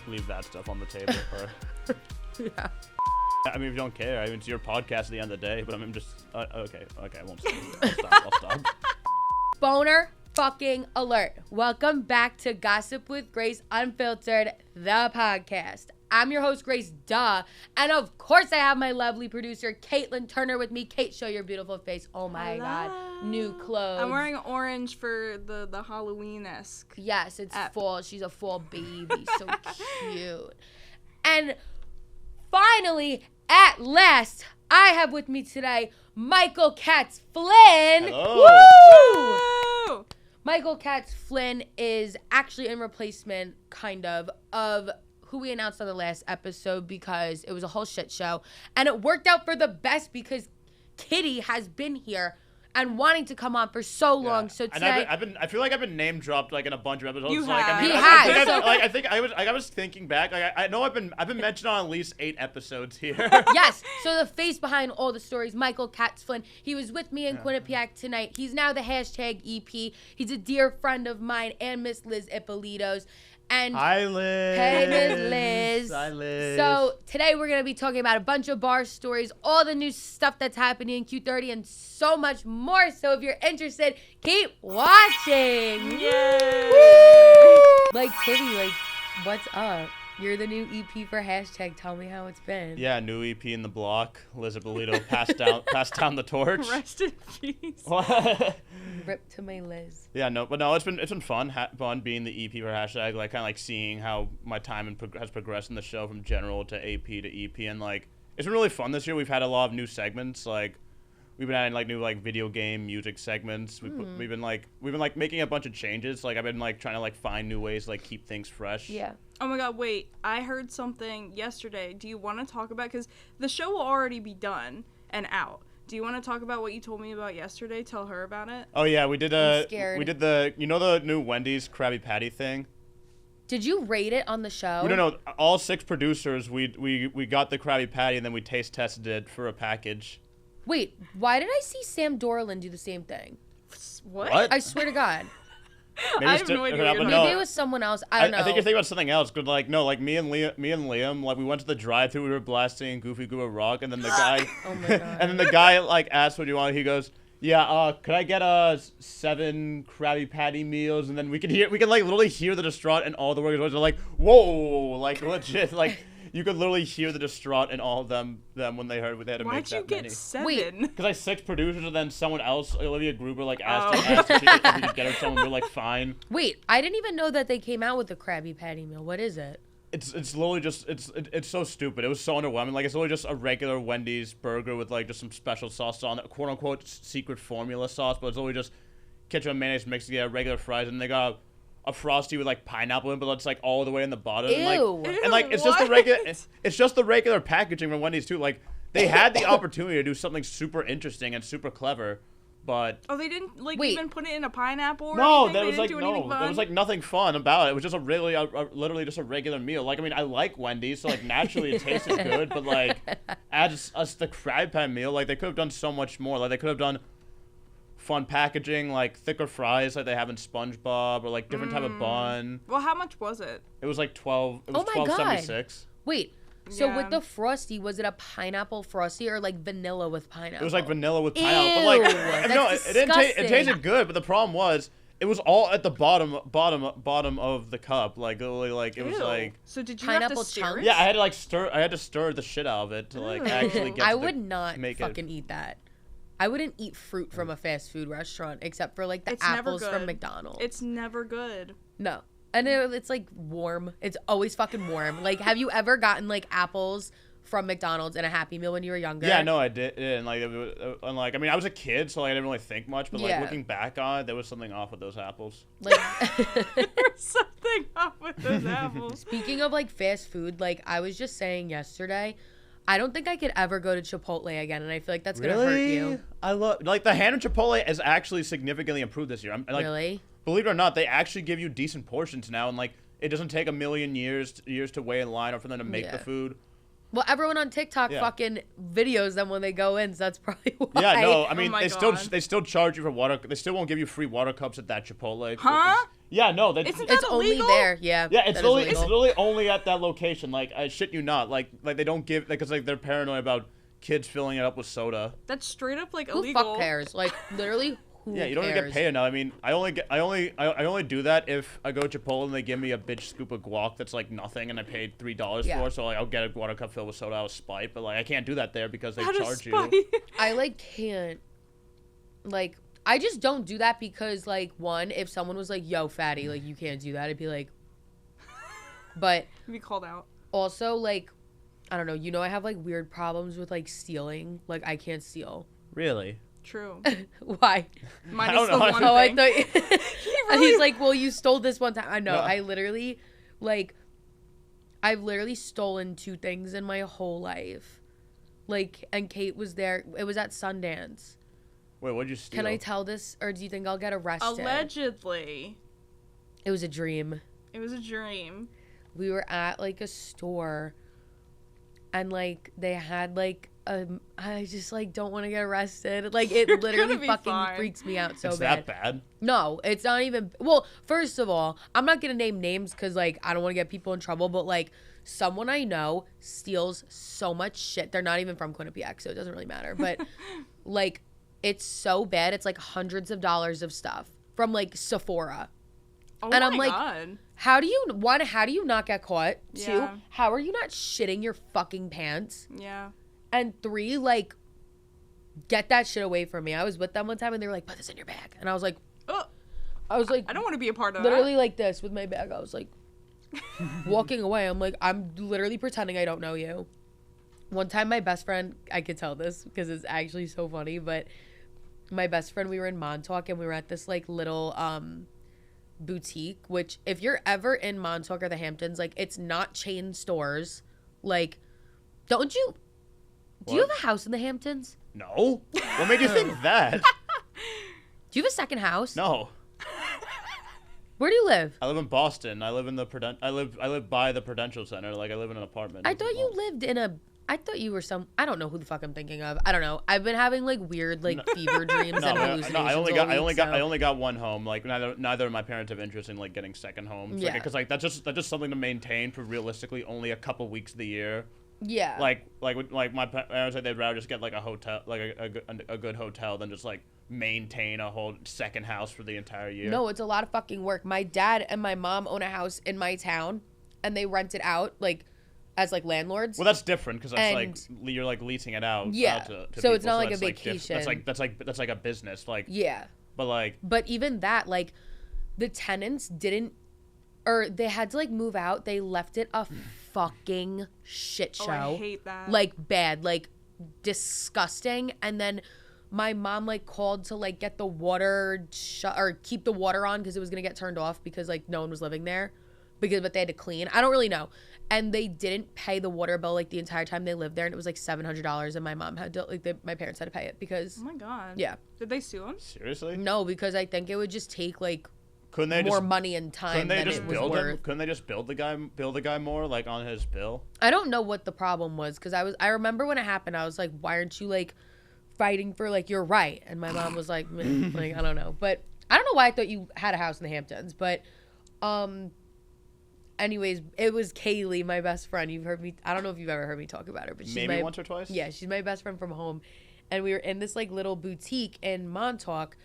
leave that stuff on the table. Or... Yeah. I mean, if you don't care, I mean, it's your podcast at the end of the day. But I'm just okay. I won't stop. I'll stop. Boner fucking alert. Welcome back to Gossip with Grace Unfiltered, the podcast. I'm your host, Grace, duh. And of course, I have my lovely producer, Caitlin Turner, with me. Kate, show your beautiful face. Oh my God. New clothes. I'm wearing orange for the Halloween-esque. Yes, it's fall. She's a fall baby. So cute. And finally, at last, I have with me today Michael Katz Flynn. Hello. Woo! Michael Katz Flynn is actually in replacement, kind of who we announced on the last episode because it was a whole shit show. And it worked out for the best because Kitty has been here and wanting to come on for so long. So today, I feel like I've been name dropped like in a bunch of episodes. You like, have. I mean, He I has. think I was thinking back. Like I know I've been mentioned on at least 8 episodes here. yes. So the face behind all the stories, Michael Katz Flynn. He was with me in Quinnipiac tonight. He's now the hashtag EP. He's a dear friend of mine and Miss Liz Ippolito's. And Hi, Liz. Hey, Miss Liz. Hi, Liz. So today we're going to be talking about a bunch of bar stories, all the new stuff that's happening in Q30, and so much more. So if you're interested, keep watching. Yay! Like, Kitty, like, what's up? You're the new EP for hashtag. Tell me how it's been. Yeah, new EP in the block. Liz Ippolito passed down the torch. Rest in peace. Rip to my Liz. Yeah, it's been fun being the EP for hashtag, like kind of like seeing how my time has progressed in the show from general to AP to EP, and like it's been really fun this year. We've had a lot of new segments, like we've been adding like new like video game music segments. We've been making a bunch of changes. Like I've been like trying to like find new ways to like keep things fresh. Yeah. Oh my God, wait. I heard something yesterday. Do you want to talk about, because the show will already be done and out. Do you want to talk about what you told me about yesterday? Tell her about it. Oh yeah, we did I'm scared. the the new Wendy's Krabby Patty thing. Did you rate it on the show? No. All 6 producers, we got the Krabby Patty and then we taste tested it for a package. Wait, why did I see Sam Dorland do the same thing? What? I swear to God. Maybe I have no idea what you're talking Maybe no. it was someone else. I don't know. I think you're thinking about something else. Cause like no, like me and Liam, like we went to the drive-thru, we were blasting Goofy Gooba Rock, and then the guy, Oh my God. and then the guy like asked what you want. He goes, yeah, could I get 7 Krabby Patty meals? And then we can like literally hear the distraught and all the workers are like, whoa, like legit, like you could literally hear the distraught in all of them when they heard they had to make Why'd you that get many. 7? Wait. Because like 6 producers and then someone else, Olivia Gruber, like asked if we could get her someone. We're like, fine. Wait, I didn't even know that they came out with the Krabby Patty meal. What is it? It's literally just it's so stupid. It was so underwhelming. Like it's literally just a regular Wendy's burger with like just some special sauce on it, quote unquote secret formula sauce, but it's literally just ketchup and mayonnaise mixed together, regular fries, and they got a Frosty with like pineapple in, but it's like all the way in the bottom. Ew. And like it's just the regular. It's just the regular packaging from Wendy's too. Like they had the opportunity to do something super interesting and super clever, but Oh, they didn't Wait. even put it in a pineapple or no, anything? that They was didn't like do no, anything there fun? was like nothing fun about it. It was just literally just a regular meal. Like I mean, I like Wendy's, so like naturally it tasted good, but like as the Krabby Patty meal, like they could have done so much more. Like they could have done fun packaging, like thicker fries like they have in SpongeBob, or like different type of bun. Well, how much was it? It was like 12. It was Oh my God. $12.76. Wait, so Yeah. with the Frosty, was it a pineapple Frosty or like vanilla with pineapple? It was like vanilla with pineapple, but like Ew, no, that's it didn't. It disgusting. tasted good, but the problem was it was all at the bottom of the cup. Like literally, like it was Ew. like. So did you Pineapple have to stir chunks? it? Yeah, I had to like stir. I had to stir the shit out of it to like actually get. I to would not make fucking eat that. I wouldn't eat fruit from a fast food restaurant except for like the It's never apples from good. McDonald's. It's never good. No. And it's like warm. It's always fucking warm. Like, have you ever gotten like apples from McDonald's in a Happy Meal when you were younger? Yeah, no, I did, and like, and like, I mean, I was a kid, so like, I didn't really think much. But like, Yeah. looking back on it, there was something off with those apples. Like, There's something up with those apples. speaking of like fast food, like I was just saying yesterday, I don't think I could ever go to Chipotle again, and I feel like that's gonna hurt you. I love like the hand of Chipotle has actually significantly improved this year. I'm like, Really? believe it or not, they actually give you decent portions now, and like, it doesn't take a million years to wait in line or for them to make the Yeah. food. Well, everyone on TikTok Yeah. fucking videos them when they go in, so that's probably why. Yeah, no, I mean my they God. still charge you for water. They still won't give you free water cups at that Chipotle. Huh? Yeah, no, that's Isn't that It's only illegal? there. Yeah. yeah, it's that is literally illegal. only at that location. Like, I shit you not. Like they don't give because like they're paranoid about kids filling it up with soda. That's straight up like Who illegal. fuck cares? Like literally, who Yeah, you don't even cares? get paid enough. I mean, I only do that if I go to Chipotle and they give me a bitch scoop of guac that's like nothing and I paid $3 Yeah. for, so like I'll get a water cup filled with soda out of spite. But like I can't do that there because they Out of charge you. spite. I like can't. Like I just don't do that because like one, if someone was like, "Yo, fatty, like you can't do that," I'd be like. But Be called out. also like, I don't know. You know, I have like weird problems with like stealing. Like I can't steal. Really? True. Why? Minus don't the know. one Oh, I thing. thought. And he's like, "Well, you stole this one time." I know. No. I literally, like, I've literally stolen 2 things in my whole life. Like, and Cait was there. It was at Sundance. Wait, what'd you steal? Can I tell this, or do you think I'll get arrested? Allegedly, It was a dream. it was a dream. We were at like a store, and like they had like I just like don't want to get arrested. Like it You're literally gonna be fucking fine. freaks me out so It's bad. that bad? No, it's not even. Well, first of all, I'm not gonna name names because like I don't want to get people in trouble. But like someone I know steals so much shit. They're not even from Quinnipiac, so it doesn't really matter. But like it's so bad. It's like hundreds of dollars of stuff from like Sephora. Oh And my I'm like, god. How do you one? How do you not get caught? 2, Yeah. how are you not shitting your fucking pants? Yeah. And 3, like, get that shit away from me. I was with them one time and they were like, "Put this in your bag," and I was like, Oh, I was like, I don't want to be a part of literally like this with my bag. I was like, walking away. I'm like, I'm literally pretending I don't know you. One time, my best friend, I could tell this because it's actually so funny, but my best friend, we were in Montauk and we were at this like little boutique, which if you're ever in Montauk or the Hamptons, like it's not chain stores. Like, don't you? Do you What? have a house in the Hamptons? No. What made you think that? Do you have a second house? No. Where do you live? I live in Boston. I live in the I live by the Prudential Center. Like I live in an apartment. I thought you lived in a. I thought you were some. I don't know who the fuck I'm thinking of. I don't know. I've been having like weird like fever dreams No, and man, hallucinations. no, I only all got week, so- I only got one home. Like neither of my parents have interest in like getting second homes. Yeah. Because like that's just something to maintain for realistically only a couple weeks of the year. Yeah. Like my parents said they'd rather just get like a hotel, like a good hotel than just like maintain a whole second house for the entire year. No, it's a lot of fucking work. My dad and my mom own a house in my town, and they rent it out like as like landlords. Well, that's different because that's And- like you're like leasing it out. Yeah. Out to So it's people, not like a that's, vacation. That's like a business. Like Yeah. but like But even that, like, the tenants didn't, or they had to like move out. They left it a fucking shit show. Oh, I hate that. Like bad, like disgusting. And then my mom like called to like get the water or keep the water on because it was gonna get turned off because like no one was living there, but they had to clean. I don't really know. And they didn't pay the water bill like the entire time they lived there, and it was like $700. And my mom had to my parents had to pay it because Oh my god. yeah. Did they sue him? seriously, No, because I think it would just take like couldn't they more just money and time couldn't they than just it was build worth. him? Couldn't they just build the guy more like on his bill? I don't know what the problem was because I remember when it happened, I was like, why aren't you like fighting for like your right? And my mom was like, "Meh," like I don't know, but I don't know why I thought you had a house in the Hamptons, but anyways, it was Kaylee, my best friend. You've heard me. I don't know if you've ever heard me talk about her, but she's Maybe my, once or twice. Yeah, she's my best friend from home. And we were in this like little boutique in Montauk.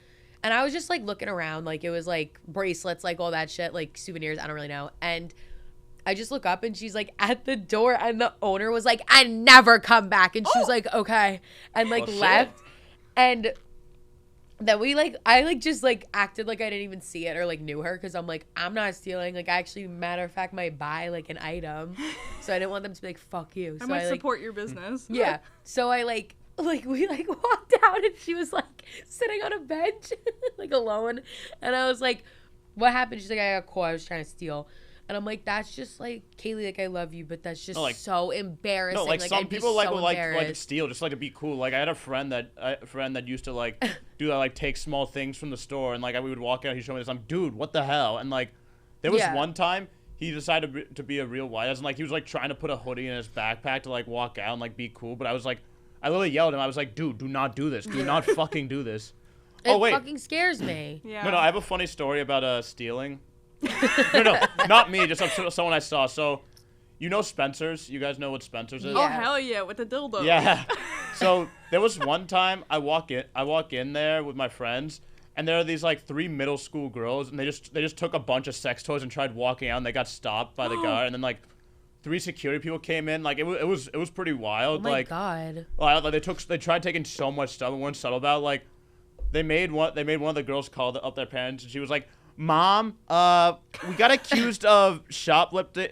And I was just like looking around, like it was like bracelets, like all that shit, like souvenirs, I don't really know. And I just look up and she's like at the door and the owner was like, "I never come back." And she was like, "Okay." And like Well, shit. left. And then I like just like acted like I didn't even see it or like knew her because I'm like, I'm not stealing. Like I actually, matter of fact, might buy like an item. So I didn't want them to be like, "Fuck you." I So might like, support your business. yeah. So I like we like walked out and she was like sitting on a bench like alone. And I was like, "What happened?" She's like, "I got caught. I was trying to steal." And I'm like, "That's just like Kaylee, like I love you, but that's just No, like- so embarrassing." No, like some I'd be people like so would like embarrassed. steal just like to be cool. Like I had a friend that used to like do that, like take small things from the store and like we would walk out. He'd show me this. I'm dude, what the hell? And like there was Yeah. one time he decided to be a real wise, and like he was like trying to put a hoodie in his backpack to like walk out and like be cool. But I was like, I literally yelled at him. I was like, "Dude, do not do this. Do not fucking do this." It Oh wait, fucking scares me. Yeah. no, I have a funny story about stealing. No, not me. Just someone I saw. So, you know Spencer's? You guys know what Spencer's is? Oh Yeah. hell yeah, with the dildo. Yeah. So there was one time I walk in there with my friends, and there are these like 3 middle school girls, and they just took a bunch of sex toys and tried walking out, and they got stopped by the guard, and then like 3 security people came in. Like it was pretty wild. Oh my like God. they tried taking so much stuff and weren't subtle about it. Like they made one of the girls call up their parents, and she was like, "Mom, we got accused of shoplifting,"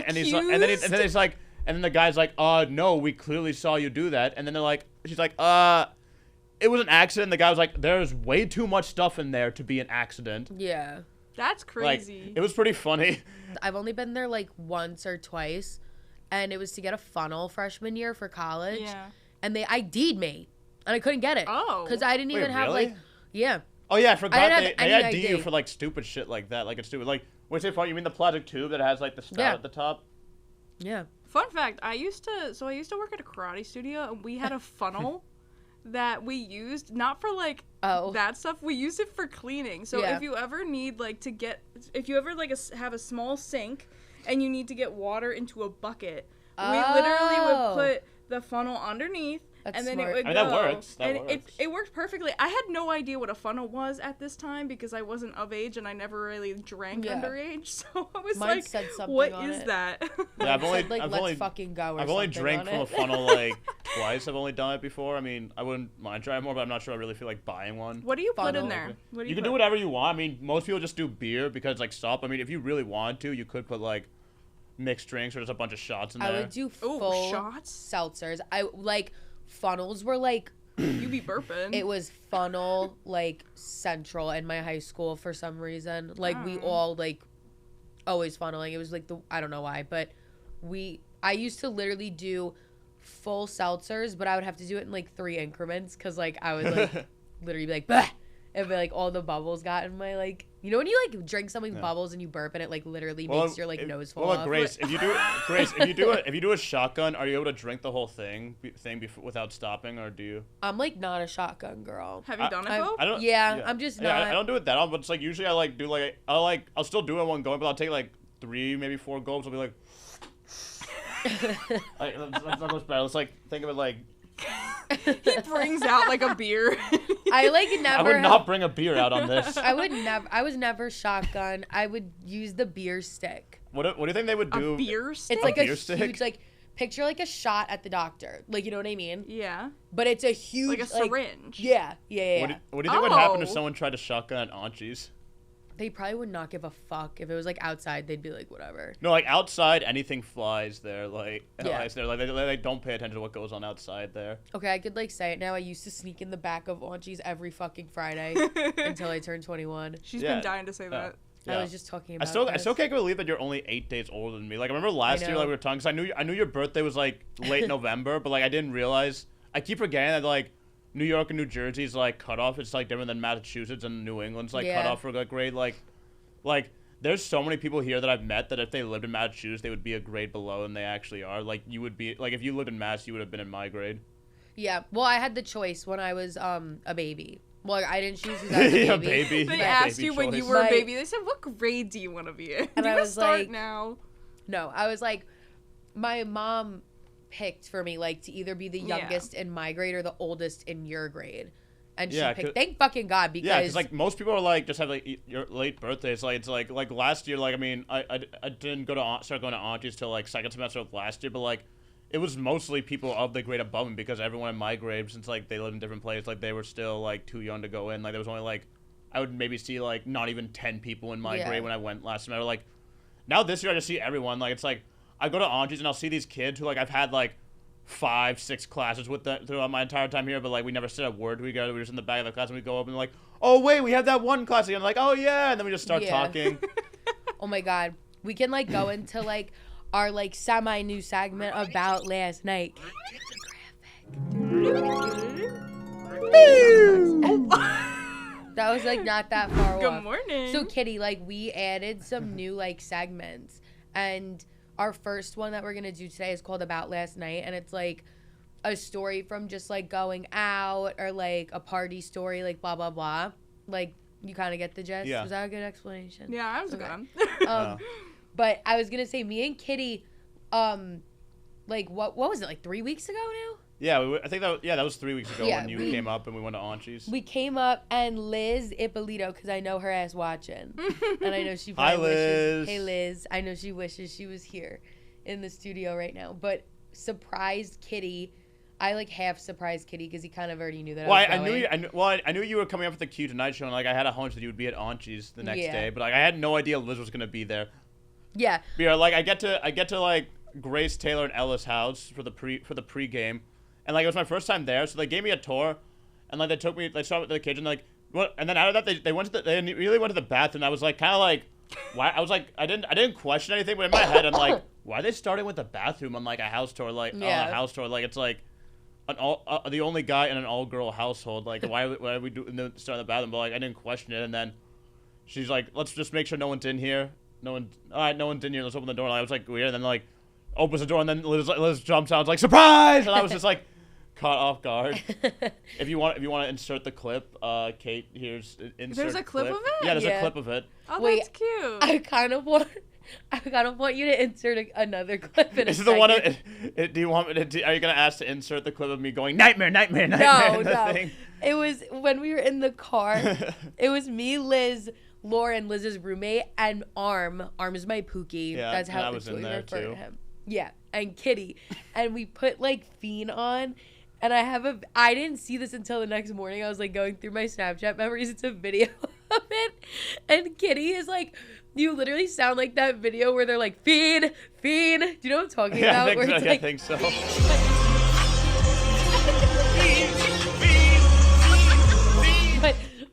and he's like, and then the guy's like, no, we clearly saw you do that," and then she's like, it was an accident. The guy was like, "There's way too much stuff in there to be an accident." Yeah. That's crazy. Like, it was pretty funny. I've only been there like once or twice, and it was to get a funnel freshman year for college. Yeah. And they ID'd me, and I couldn't get it. Oh. Because I didn't Wait, even have really? like, yeah. Oh yeah, I forgot didn't they have any ID you ID. for like stupid shit like that. Like it's stupid. Like when you say fun, you mean the plastic tube that has like the spout Yeah. at the top? Yeah. Fun fact, I used to work at a karate studio, and we had a funnel that we used not for like that stuff. We used it for cleaning. So Yeah. if you ever need like if you ever like have a small sink and you need to get water into a bucket, we literally would put the funnel underneath. That's and then smart. it would I mean, go. that works. That and works. it worked perfectly. I had no idea what a funnel was at this time because I wasn't of age and I never really drank Yeah. underage. So I was Mine like, said something "What on is it." that?" Yeah, I've only Said, like, I've let's only fucking go or I've only something drank on from a it. funnel like twice. I've only done it before. I mean, I wouldn't mind trying more, but I'm not sure I really feel like buying one. What do you put in Funnel. there? What do You can put? do whatever you want. I mean, most people just do beer because it's like soft. I mean, if you really want to, you could put like mixed drinks or just a bunch of shots in there. I would do Ooh, full shots? seltzers. I like funnels were like You be burping. it was funnel like central in my high school for some reason. Like we Oh. all like always funneling. It was like I don't know why, but I used to literally do full seltzers, but I would have to do it in like 3 increments because like I would like literally be like bah! And be like all the bubbles got in my like when you like drink something bubbles and you burp and it like literally makes your like nose fall off. Grace, if you do a shotgun, are you able to drink the whole thing without stopping, or do you? I'm like not a shotgun girl. Have you done it though? I don't. Yeah, I'm just Yeah, not. I don't do it that often, but it's like usually I like do like I'll still do it one going, but I'll take like 3, maybe 4 gulps. I'll be like, that's not much better. Let's like think of it like. He brings out like a beer. I like never. I would not bring a beer out on this. I would never. I was never shotgun. I would use the beer stick. What do you think they would do? A beer stick? It's like a beer stick? huge like picture like a shot at the doctor. Like you know what I mean? Yeah. But it's a huge Like a syringe. Yeah. What do you think would happen if Oh. someone tried to shotgun at Aunchie's? They probably would not give a fuck if it was like outside. They'd be like whatever. No, like outside, anything flies there. Like, Yeah. flies there. Like they don't pay attention to what goes on outside there. Okay, I could like say it now. I used to sneak in the back of Auntie's every fucking Friday until I turned 21. She's Yeah. been dying to say that. I was just talking I about. still can't believe that you're only 8 days older than me. Like I remember last year, know. like we were talking, 'cause I knew your birthday was like late November, but like I didn't realize. I keep forgetting that like New York and New Jersey's like cutoff. It's like different than Massachusetts and New England's like Yeah. cutoff for like grade like. There's so many people here that I've met that if they lived in Massachusetts, they would be a grade below than they actually are. Like you would be like if you lived in Mass, you would have been in my grade. Yeah. Well, I had the choice when I was a baby. Well, I didn't choose because I was a Yeah, baby. baby. They Yeah, asked baby you when you choice. were a My- baby. They said, "What grade do you want to be in?" And you I can was start like- now. No, I was like, my mom picked for me like to either be the Yeah. youngest in my grade or the oldest in your grade, and she Yeah, picked. Thank fucking God because Yeah, because like most people are like just have like your late birthdays. Like it's like last year. Like I mean, I didn't start going to Auntie's till like second semester of last year, but like it was mostly people of the grade above me because everyone in my grade, since like they lived in different places, like they were still like too young to go in. Like there was only like I would maybe see like not even 10 people in my Yeah. grade when I went last semester. Like now this year I just see everyone. Like it's like I go to Auntie's and I'll see these kids who like I've had like 5-6 classes with them throughout my entire time here, but like we never said a word to each other. We were just in the back of the class and we go up and like, oh wait, we have that one class again. Like, oh yeah, and then we just start Yeah. talking. oh my God, we can like go into like our like semi new segment about last night. That was like not that far Good off. morning. So Kitty, like we added some new like segments, and our first one that we're gonna do today is called About Last Night, and it's like a story from just like going out or like a party story, like blah blah blah. Like You kind of get the gist? Yeah. Was that a good explanation? Yeah, I was Okay. good. But I was going to say, me and Kitty, like, what was it, like 3 weeks ago now? Yeah, I think that was 3 weeks ago Yeah, when you came up and we went to Auntie's. We came up, and Liz Ippolito, because I know her ass watching, and I know she Hi, probably wishes. Liz. Hey, Liz. I know she wishes she was here in the studio right now, but surprised Kitty. I like half surprised Kitty because he kind of already knew that. Well, I was going. I knew you were coming up for the Q Tonight show, and like I had a hunch that you would be at Auntie's the next Yeah. day, but like I had no idea Liz was gonna be there. Yeah. But, yeah, like I get to like Grace, Taylor, and Ella's house for the pregame, and like it was my first time there, so they gave me a tour, and like they saw me to the kitchen, like what, and then out of that they really went to the bathroom. And I was like kind of like, why? I was like I didn't question anything, but in my head I'm like, why are they starting with the bathroom on like a house tour, like on a house tour, like it's like the only guy in an all-girl household, like why are we doing start in the bathroom? But like I didn't question it, and then she's like, let's just make sure no one's in here. No one's in here. Let's open the door. And I was like weird, and then like opens the door, and then Liz jumps out. I was like, surprise! And I was just like caught off guard. If you want to insert the clip, Cait, here's insert. There's a clip of it? Yeah, there's Yeah. a clip of it. Oh, Wait, that's cute. I kind of want you to insert another clip in This a is the one. second. Do you want me to? Are you gonna ask to insert the clip of me going nightmare? No, no. Thing? It was when we were in the car. It was me, Liz, Lauren, Liz's roommate, and Arm. Arm is my Pookie. Yeah, That's and how I was in we there, refer too. to him. Yeah, and Kitty, and we put like Fiend on. And I didn't see this until the next morning. I was like going through my Snapchat memories. It's a video of it. And Kitty is like, you literally sound like that video where they're like, Fiend. Do you know what I'm talking Yeah, about? I think so.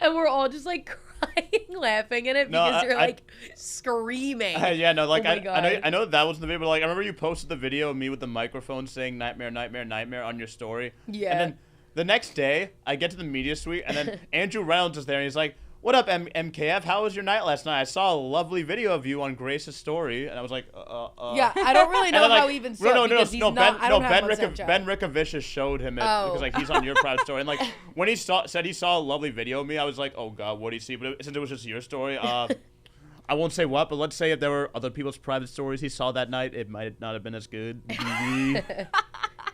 And we're all just like crying, laughing at it No, because you're I- like screaming. Yeah, no, like Oh my I God. know that was in the video, but like I remember you posted the video of me with the microphone saying nightmare, nightmare, nightmare on your story. Yeah. And then the next day, I get to the media suite, and then Andrew Reynolds is there, and he's like, "What up, MKF? How was your night last night? I saw a lovely video of you on Grace's story," and I was like, Yeah, I don't really And know then, like, how he even saw it because he's not. I don't have him on Snapchat. Ben Rickovicius showed him it Oh. because like he's on your private story, and like when he said he saw a lovely video of me, I was like, "Oh God, what did he see?" But since it was just your story, I won't say what, but let's say if there were other people's private stories he saw that night, it might not have been as good.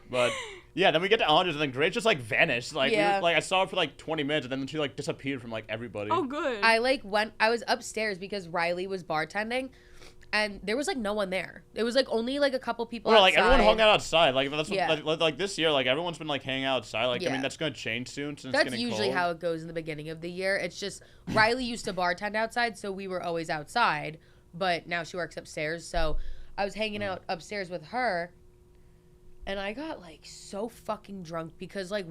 But yeah, then we get to Andres, and then Grace just like vanished. Like Yeah. I saw her for like 20 minutes, and then she like disappeared from like everybody. Oh, good. I was upstairs because Riley was bartending, and there was like no one there. It was like only like a couple people Well, outside. like everyone hung out outside. Like that's Yeah. like this year, like everyone's been like hanging out outside. Like I Yeah. mean, that's gonna change soon since it's That's getting usually cold. how it goes in the beginning of the year. It's just Riley used to bartend outside, so we were always outside, but now she works upstairs. So I was hanging out upstairs with her, and I got like so fucking drunk because like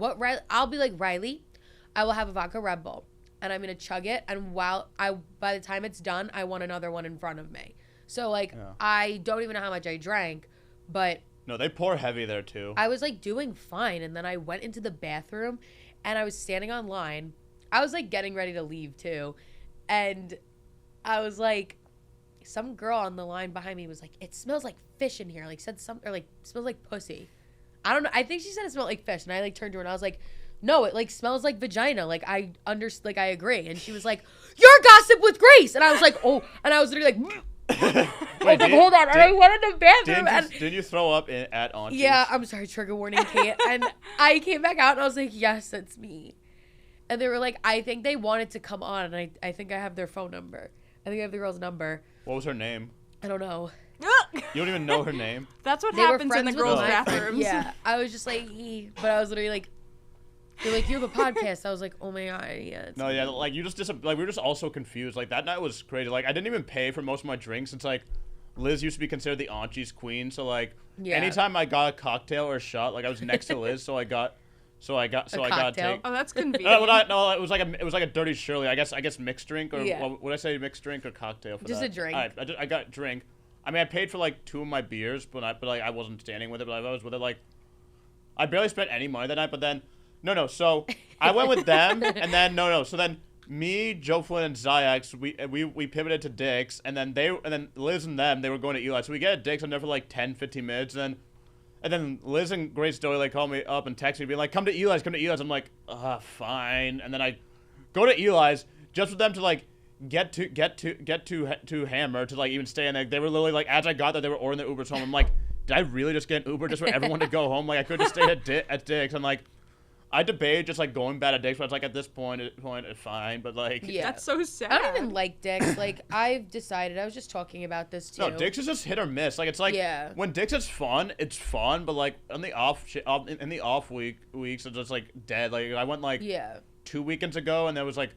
I'll be like, Riley, I will have a vodka Red Bull, and I'm gonna chug it, and by the time it's done, I want another one in front of me. So like Yeah. I don't even know how much I drank, but No, they pour heavy there too. I was like doing fine, and then I went into the bathroom and I was standing on line. I was like getting ready to leave too, and I was like, some girl on the line behind me was like, it smells like fish in here, like said something, or like smells like pussy. I don't know, I think she said it smelled like fish, and I like turned to her and I was like, no, it like smells like vagina, like I agree. And she was like, you're Gossip with Grace, and I was like, oh, and I was literally like Wait, I was like, hold on, and I went in the bathroom and didn't you throw up at Auntie's? yeah, I'm sorry, trigger warning, Cait. And I came back out and I was like, yes, that's me. And they were like, I think they wanted to come on, and I think I have their phone number. I think I have the girl's number. What was her name? I don't know. You don't even know her name. That's what They were happens in the friends with girls' my friend. bathrooms. Yeah, I was just like, but I was literally like, they're like, you have a podcast. I was like, oh my God, yeah. It's No, yeah, like you just like we were just all so confused. Like that night was crazy. Like I didn't even pay for most of my drinks since like Liz used to be considered the Auntie's queen. So like Yeah. anytime I got a cocktail or a shot, like I was next to Liz, so I got I got to cocktail? take. Oh, that's convenient. No, it was like a dirty Shirley. I guess mixed drink or Yeah. what would I say mixed drink or cocktail for Just that? a drink. All right, I got drink. I mean, I paid for like 2 of my beers, but like I wasn't standing with it. But I was with it. Like I barely spent any money that night. But then no. So I went with them, and then no. So then me, Joe Flynn, and Zayax, we pivoted to Dick's, and then Liz and them, they were going to Eli. So we get at Dick's. I'm there for like 10, 15 minutes, and then Liz and Grace Doyle, like, call me up and text me, being like, come to Eli's. I'm like, fine. And then I go to Eli's. just for them to like get to Hammer to like even stay in there. They were literally like, as I got there, they were ordering the Ubers home. I'm like, did I really just get an Uber just for everyone to go home? Like, I could just stay at Dick's. And like, I debated just like going back to Dick's, but it's like at this point it's fine. But like, Yeah. That's so sad. I don't even like Dick's. Like, I've decided, I was just talking about this too. no, Dick's is just hit or miss. Like, it's like when Dick's is fun, it's fun. But like on the in the off weeks, it's just like dead. Like I went like 2 weekends ago, and there was like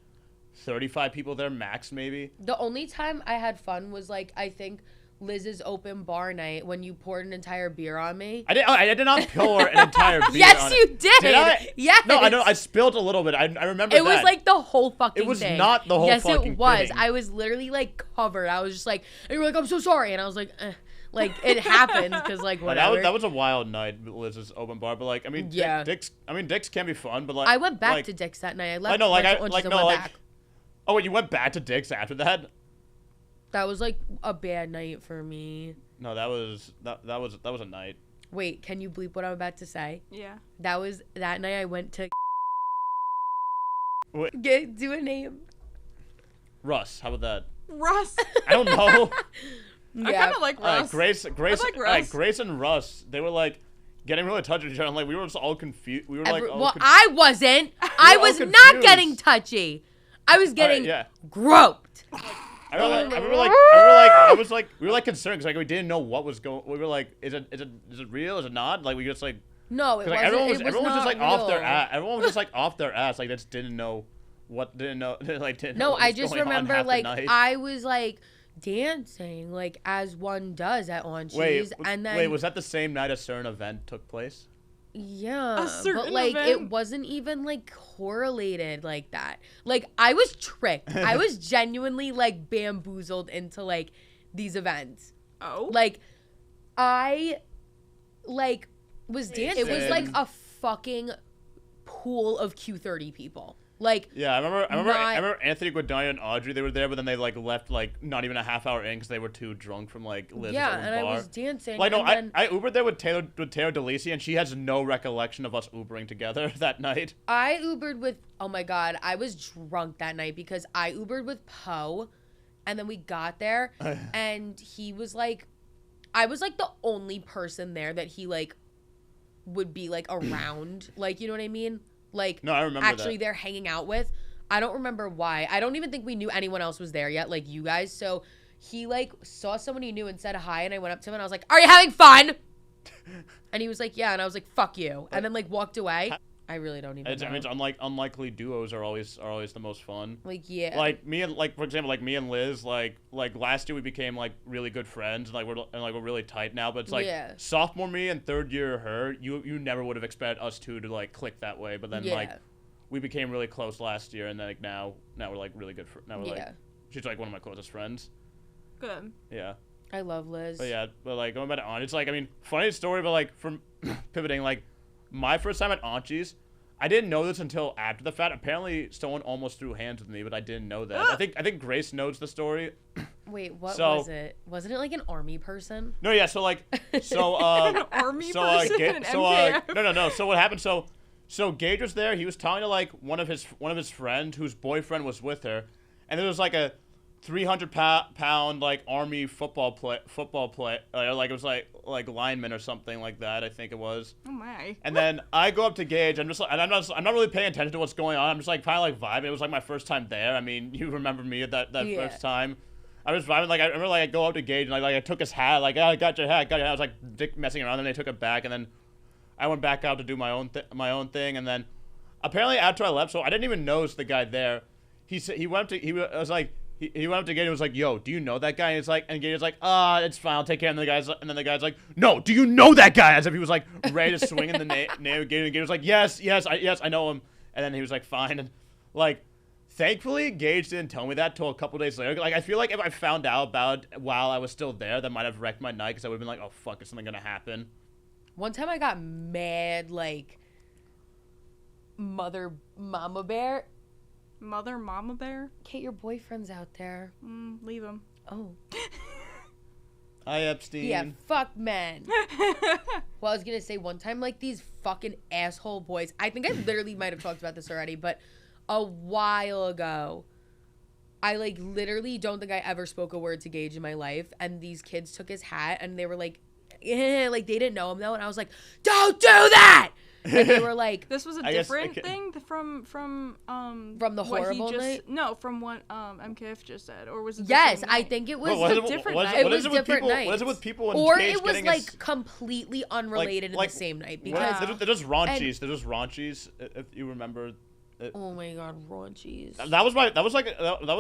35 people there max, maybe. The only time I had fun was like, I think Liz's open bar night when you poured an entire beer on me. I did not pour an entire beer yes, on you it. did. Did I? Yes. No, I know. I spilled a little bit. I remember it was like the whole fucking thing. It was not the whole fucking thing. Yes, it was. I was literally like covered. I was just like, and you were like, I'm so sorry. And I was like, like it happens because like whatever. That was a wild night, Liz's open bar. But like, I mean, Dick's can be fun. But like, I went back like, to Dick's that night. I left. Back. Oh wait, you went back to Dick's after that? That was like a bad night for me. No, that was a night. Wait, can you bleep what I'm about to say? Yeah. That was that night I went to Wait. do a name. Russ, how about that? Russ. I don't know. I kind of like Russ. Grace, like Russ. Grace and Russ, they were like getting really touchy with each other. Like we were just all confused. We were like, I wasn't. I was not getting touchy. I was getting groped. I was like, we were like concerned because like we didn't know what was going. We were like, is it real? Is it not? Like we just like no, it like, wasn't. Everyone was just like real. off their ass. Everyone was just like off their ass. Like they just didn't know what didn't know. Like didn't. No, know what I was just going on remember half the like night. I was like dancing like as one does at On Cheese, and then was that the same night a certain event took place? Yeah, but like event. it wasn't even like correlated like that. Like I was tricked. I was genuinely like bamboozled into like these events. Oh, like I like was dancing. It was like a fucking pool of Q30 people. Like yeah, I remember Anthony Guadagno and Audrey. They were there, but then they like left like not even a half hour in because they were too drunk from like Liz's own and bar. I was dancing. Like no, and I Ubered there with Taylor DeLisi, and she has no recollection of us Ubering together that night. I Ubered with oh my god, I was drunk that night because I Ubered with Poe, and then we got there, and he was like, I was like the only person there that he like would be like around, like you know what I mean. Like, no, I remember actually they're hanging out with. I don't remember why. I don't even think we knew anyone else was there yet, like you guys. So he like saw someone he knew and said hi, and I went up to him and I was like, "Are you having fun?" And he was like, "Yeah," and I was like, "Fuck you," and then like walked away. I really don't even know. I mean, unlikely duos are always the most fun. Like yeah. Like me and like for example, like me and Liz, like last year we became like really good friends, and like we're really tight now. But it's like sophomore me and third year her, you never would have expected us two to like click that way. But then like we became really close last year, and then like now we're like really good. Now we're like she's like one of my closest friends. Good. Yeah. I love Liz. But like going back to Aunt, it's like I mean funny story, but like from pivoting like. My first time at Auntie's, I didn't know this until after the fact. Apparently, someone almost threw hands with me, but I didn't know that. I think Grace knows the story. Wait, what was it? Wasn't it like an army person? No, yeah. So like, an army person. No. So what happened? So Gage was there. He was talking to like one of his friends whose boyfriend was with her, and there was like a 300-pound like army football play like it was like lineman or something like that, I think it was. Oh my. And then I go up to Gage. I'm not really paying attention to what's going on. I'm just like kind of like vibing. It was like my first time there. I mean, you remember me at that first time. I was vibing. Like I remember like I go up to Gage and I took his hat. Like, oh, I got your hat. I was like messing around, and they took it back, and then I went back out to do my own thing, and then apparently after I left, so I didn't even notice the guy there. He went up to Gage and was like, "Yo, do you know that guy?" And Gage was like, it's fine, I'll take care." And then the guy's like, "No, do you know that guy?" As if he was like ready to swing in the name. And Gage was like, "Yes, I know him." And then he was like, "Fine." And like, thankfully, Gage didn't tell me that till a couple days later. Like, I feel like if I found out about it while I was still there, that might have wrecked my night because I would have been like, "Oh fuck, is something gonna happen?" One time I got mad, like Mama Bear. Cait, your boyfriend's out there. Leave him. Oh. Hi, Epstein. Yeah, fuck men. Well, I was gonna say one time, like these fucking asshole boys. I think I literally might have talked about this already, but a while ago, I like literally don't think I ever spoke a word to Gage in my life, and these kids took his hat and they were like, like they didn't know him though, and I was like, don't do that. And they were like, this was a different thing from the what horrible he just, night? No, from what MKF just said, or was it? Yes, the same I night? think it was What a is different what night. is- It what was is it with different people- nights. What is it with people and or Cage it was getting like completely unrelated in the same night because they're just raunchies. They're just raunchies. If you remember. Oh my god, raunchies. That was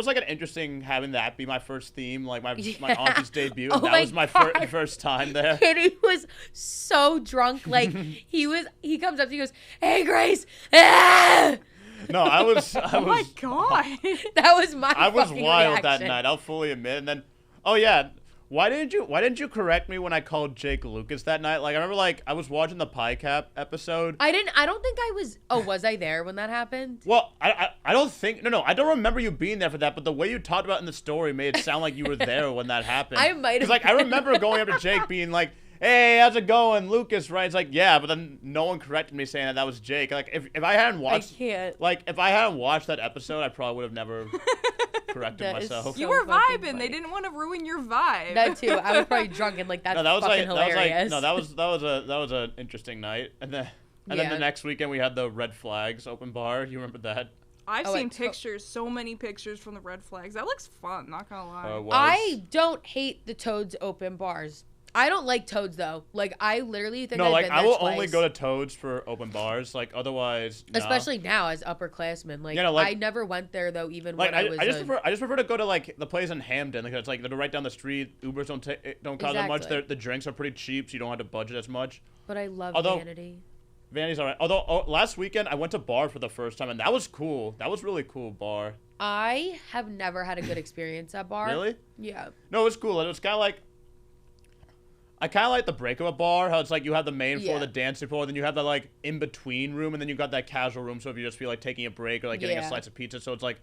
like an interesting having that be my first theme, like my auntie's debut. And Oh that was my God. first time there. Kitty was so drunk, like he comes up, he goes, "Hey Grace," ah! No, I was. Oh my god. That was my. I was fucking wild that reaction. night. I'll fully admit. And then, oh yeah, why didn't you correct me when I called Jake Lucas that night? Like I remember, like I was watching the Pie Cap episode. I don't think I was. Oh, was I there when that happened? Well, I don't think no I don't remember you being there for that, but the way you talked about it in the story made it sound like you were there when that happened. I might have. Like I remember going up to Jake being like, "Hey, how's it going, Lucas?" Right? It's like, yeah, but then no one corrected me saying that was Jake. Like if I hadn't watched, I can't. like if I hadn't watched that episode, I probably would have never corrected That is myself. so You were fucking vibing. funny. They didn't want to ruin your vibe. That too. I was probably drunk and like that's No, that was fucking like hilarious. that was an interesting night, and then Yeah. the next weekend we had the Red Flags open bar. You remember that? I've Oh, seen wait, pictures, so many pictures from the Red Flags. That looks fun, not gonna lie. It was. I don't hate the Toads open bars. I don't like Toads though. Like I literally think No, I've like been I there will twice. only go to Toads for open bars. Like otherwise, no. Especially now as upperclassmen. Like, You know, like- I never went there though, even Like when I was. I just prefer to go to like the place in Hamden because it's like they're right down the street. Ubers don't cost that much. Exactly. The drinks are pretty cheap, so you don't have to budget as much. But I love Although- Vanity. Vanity's alright. Although last weekend I went to bar for the first time and that was cool. That was really cool bar. I have never had a good experience at bar. Really? Yeah. No, it was cool. It was kind of like. I kind of like the break of a bar, how it's like you have the main floor, Yeah. the dancing floor, then you have the like in between room, and then you got that casual room. So if you just feel like taking a break or like getting a Yeah. slice of pizza, so it's like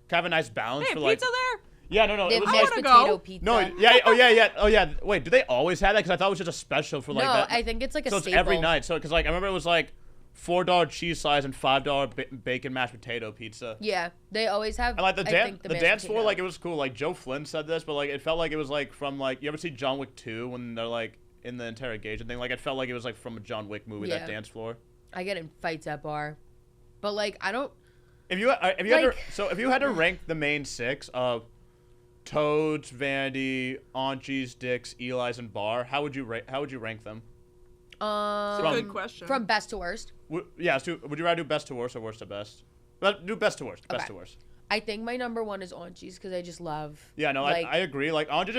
kind of a nice balance Hey, for pizza like. there? Yeah, no, They it have was I mashed wanna potato go. pizza. no, yeah, oh yeah. Wait, do they always have that? Because I thought it was just a special for like no, that. I think it's like a so it's staple. every night. So because like I remember it was like $4 cheese slice and $5 bacon mashed potato pizza. Yeah, they always have. And like the I dance, think the mashed dance floor, potato. like it was cool. Like Joe Flynn said this, but like it felt like it was like from like you ever see John Wick 2 when they're like in the interrogation thing? Like it felt like it was like from a John Wick movie. Yeah. That dance floor. I get in fights at bar, but like I don't. If you had to, Like- so if you had to rank the main six of Toads, Vanity, Aunties, Dicks, Eli's, and Bar, how would you rank them? It's a From- good question. From best to worst, Would you rather do best to worst or worst to best? Do best to worst. Best Okay. to worst. I think my number one is Aunties because I just love. Yeah, no, like, I agree. Like Aunties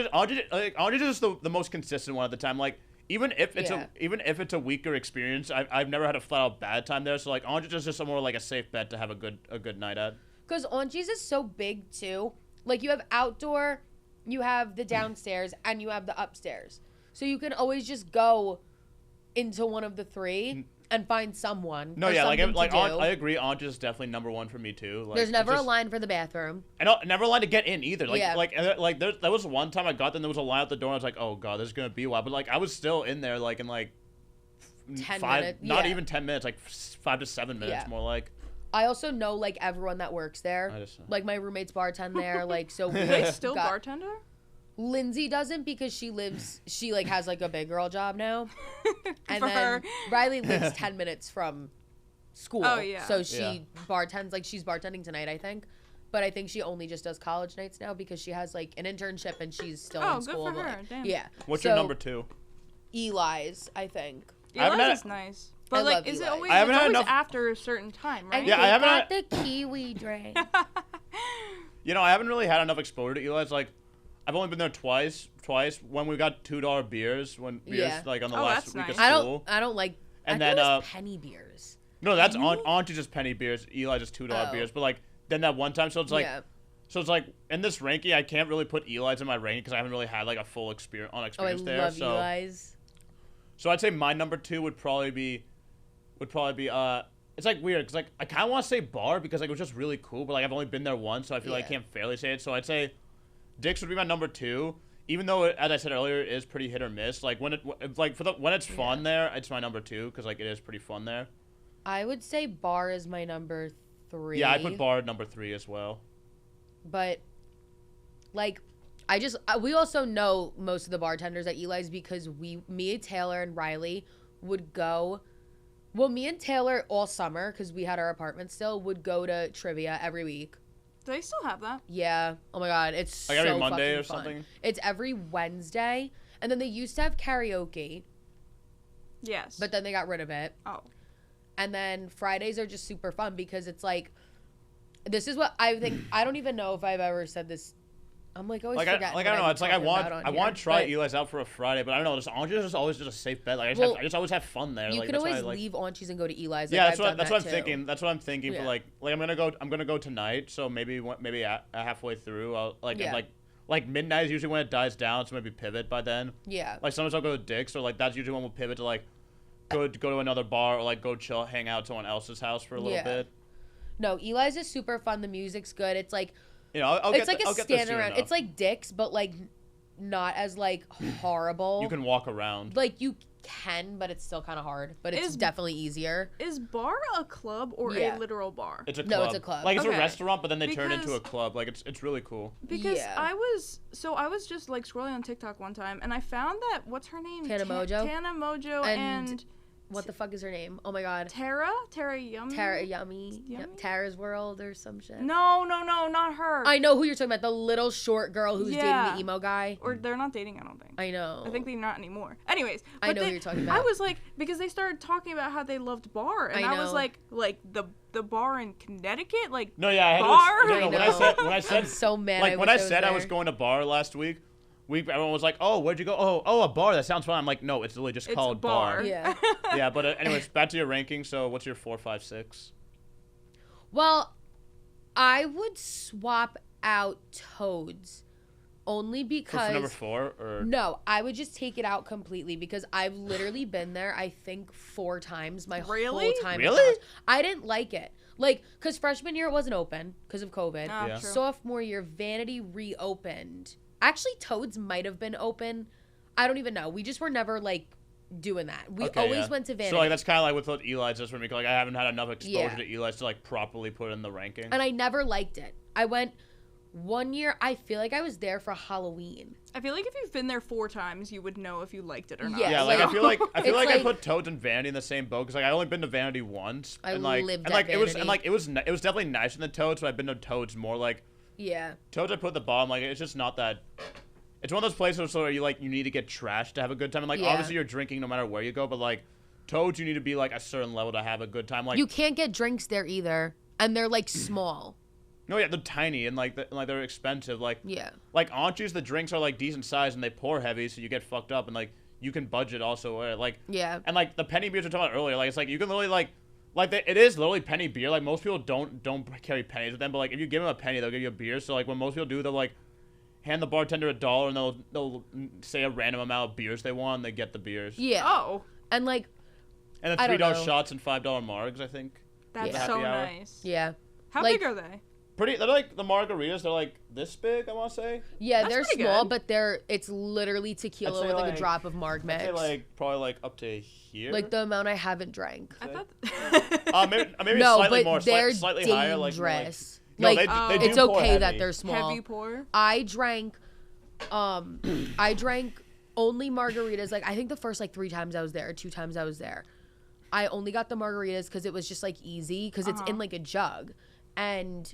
is the most consistent one at the time. Like even if it's a weaker experience, I've never had a flat out bad time there. So like Aunties is just more like a safe bet to have a good night at. Because Aunties is so big too. Like you have outdoor, you have the downstairs, and you have the upstairs. So you can always just go into one of the three and find someone. No, or yeah, like something to do. I agree. Aunties is definitely number one for me too. Like, There's never it's a just- line for the bathroom. And never a line to get in either. Like, Yeah. like there was one time I got there and there was a line at the door and I was like, oh god, there's gonna be a while. But like I was still in there like in like 10 5 minutes, not yeah. even 10 minutes, like 5 to 7 minutes Yeah. more like. I also know like everyone that works there. I just- Like my roommates bartend there. Like so. Do they we still got- bartender? Lindsay doesn't because she like has like a big girl job now. And For then her. Riley lives 10 minutes from school. Oh, yeah. So she Yeah. bartends, like she's bartending tonight, I think. But I think she only just does college nights now because she has like an internship and she's still Oh, in good school. for but, her. like, Damn. yeah. What's So, your number 2? Eli's, I think. I haven't Eli's had- is nice. I But like, love is it Eli. always, I haven't it's had always enough- after a certain time, right? And Yeah, they I haven't got the kiwi drink. You know, I haven't really had enough exposure to Eli's. Like, I've only been there twice when we got $2 beers Yeah. like on the Oh, last that's week of nice. school. I don't like. And I then, thought it was penny beers. No, that's Auntie's just penny beers. Eli's just $2 Oh. beers. But like then that one time, so it's like. Yeah. So it's like in this ranking, I can't really put Eli's in my ranking because I haven't really had like a full experience Oh, I there. love So Eli's. so I'd say my number 2 would probably be it's like weird because like I kind of want to say Bar because like it was just really cool, but like I've only been there once, so I feel like I Yeah. can't fairly say it. So I'd say Dick's would be my number 2, even though as I said earlier, it is pretty hit or miss. Like when when it's fun there, it's my number 2 because like it is pretty fun there. I would say Bar is my number 3. Yeah, I put Bar at number 3 as well. But like, we also know most of the bartenders at Eli's because me, Taylor, and Riley would go. Well, me and Taylor all summer, because we had our apartment still, would go to trivia every week. Do they still have that? Yeah. Oh my God, it's like so every Monday fucking or fun. something. It's every Wednesday, and then they used to have karaoke. Yes. But then they got rid of it. Oh. And then Fridays are just super fun because it's like, this is what I think. I don't even know if I've ever said this. I'm like always forgetting. I don't know. It's like I want to try Eli's out for a Friday, but I don't know. This Anchi's is always just a safe bet. Like I just always have fun there. You like, can always leave Anchi's and go to Eli's. Yeah, like, that's what I'm thinking. That's what I'm thinking Yeah. for like I'm gonna go tonight. So maybe halfway through, I'll like midnight is usually when it dies down. So maybe pivot by then. Yeah. Like sometimes I'll go to Dick's, or like that's usually when we'll pivot to like go to another bar or like go chill, hang out at someone else's house for a little bit. No, Eli's is super fun. The music's good. It's like, you know, it's like a stand around. It's like Dick's, but like not as like horrible. You can walk around. Like you can, but it's still kind of hard. But it's definitely easier. Is bar a club or a literal bar? It's a club. No, it's a club. Like it's a restaurant, but then they turn it into a club. Like it's really cool. Because I was just like scrolling on TikTok one time, and I found that what's her name? Tana Mojo. Tana Mojo and what the fuck is her name? Oh my God. Tara Yummy. Tara Yummy. Yep. Tara's World or some shit. No, not her. I know who you're talking about. The little short girl who's dating the emo guy. Or they're not dating, I don't think. I know. I think they're not anymore. Anyways. I know who you're talking about. I was like, because they started talking about how they loved bar. And I was like the bar in Connecticut? Like, no, yeah, I had bar? when I said I'm so mad. Like, when I said I was going to bar last week, everyone was like, "Oh, where'd you go? Oh, a bar. That sounds fun." I'm like, "No, it's literally just called bar." Yeah. Yeah, but anyways, back to your ranking. So, what's your 4, 5, 6? Well, I would swap out Toads only because For number 4 or no, I would just take it out completely because I've literally been there I think 4 times my whole time. Really? I didn't like it. Like, cause freshman year it wasn't open because of COVID. Oh, yeah. Sophomore year, Vanity reopened. Actually, Toads might have been open. I don't even know. We just were never like doing that. We always went to Vanity. So like that's kind of like with what Eli's is for me. Like I haven't had enough exposure to Eli's to like properly put in the ranking. And I never liked it. I went one year. I feel like I was there for Halloween. I feel like if you've been there 4 times, you would know if you liked it or not. Yeah, like I feel like I put Toads and Vanity in the same boat because like I only been to Vanity once. I and, like, lived and, like, at Vanity. it was definitely nicer than Toads, but I've been to Toads more. Like Toads I put at the bottom. Like it's just not that. It's one of those places where you need to get trashed to have a good time. And like obviously you're drinking no matter where you go, but like Toads you need to be like a certain level to have a good time. Like you can't get drinks there either, and they're like small. No, yeah, they're tiny and like they're expensive. Like like Anchi's, the drinks are like decent size and they pour heavy, so you get fucked up and like you can budget also. Like and like the penny beers we were talking about earlier, like it's like you can literally it is literally penny beer. Like most people don't carry pennies with them, but like if you give them a penny, they'll give you a beer. So like when most people do, they'll like hand the bartender $1 and they'll say a random amount of beers they want and they get the beers. Yeah. Oh. And like and then $3 shots and $5 margs, I think. That's so nice. Yeah. How big are they? They're like the margaritas. They're like this big, I want to say. Yeah, That's they're small, good. but it's literally tequila with like a drop of marg mix. I'd say like probably like up to here. Like the amount I haven't drank. I thought. maybe no, slightly but more, they're slightly dangerous. higher. No, they do it's pour okay heavy. that they're small. Heavy pour. I drank only margaritas. Like I think the first like 3 times I was there, or 2 times I was there, I only got the margaritas because it was just like easy because it's in like a jug. And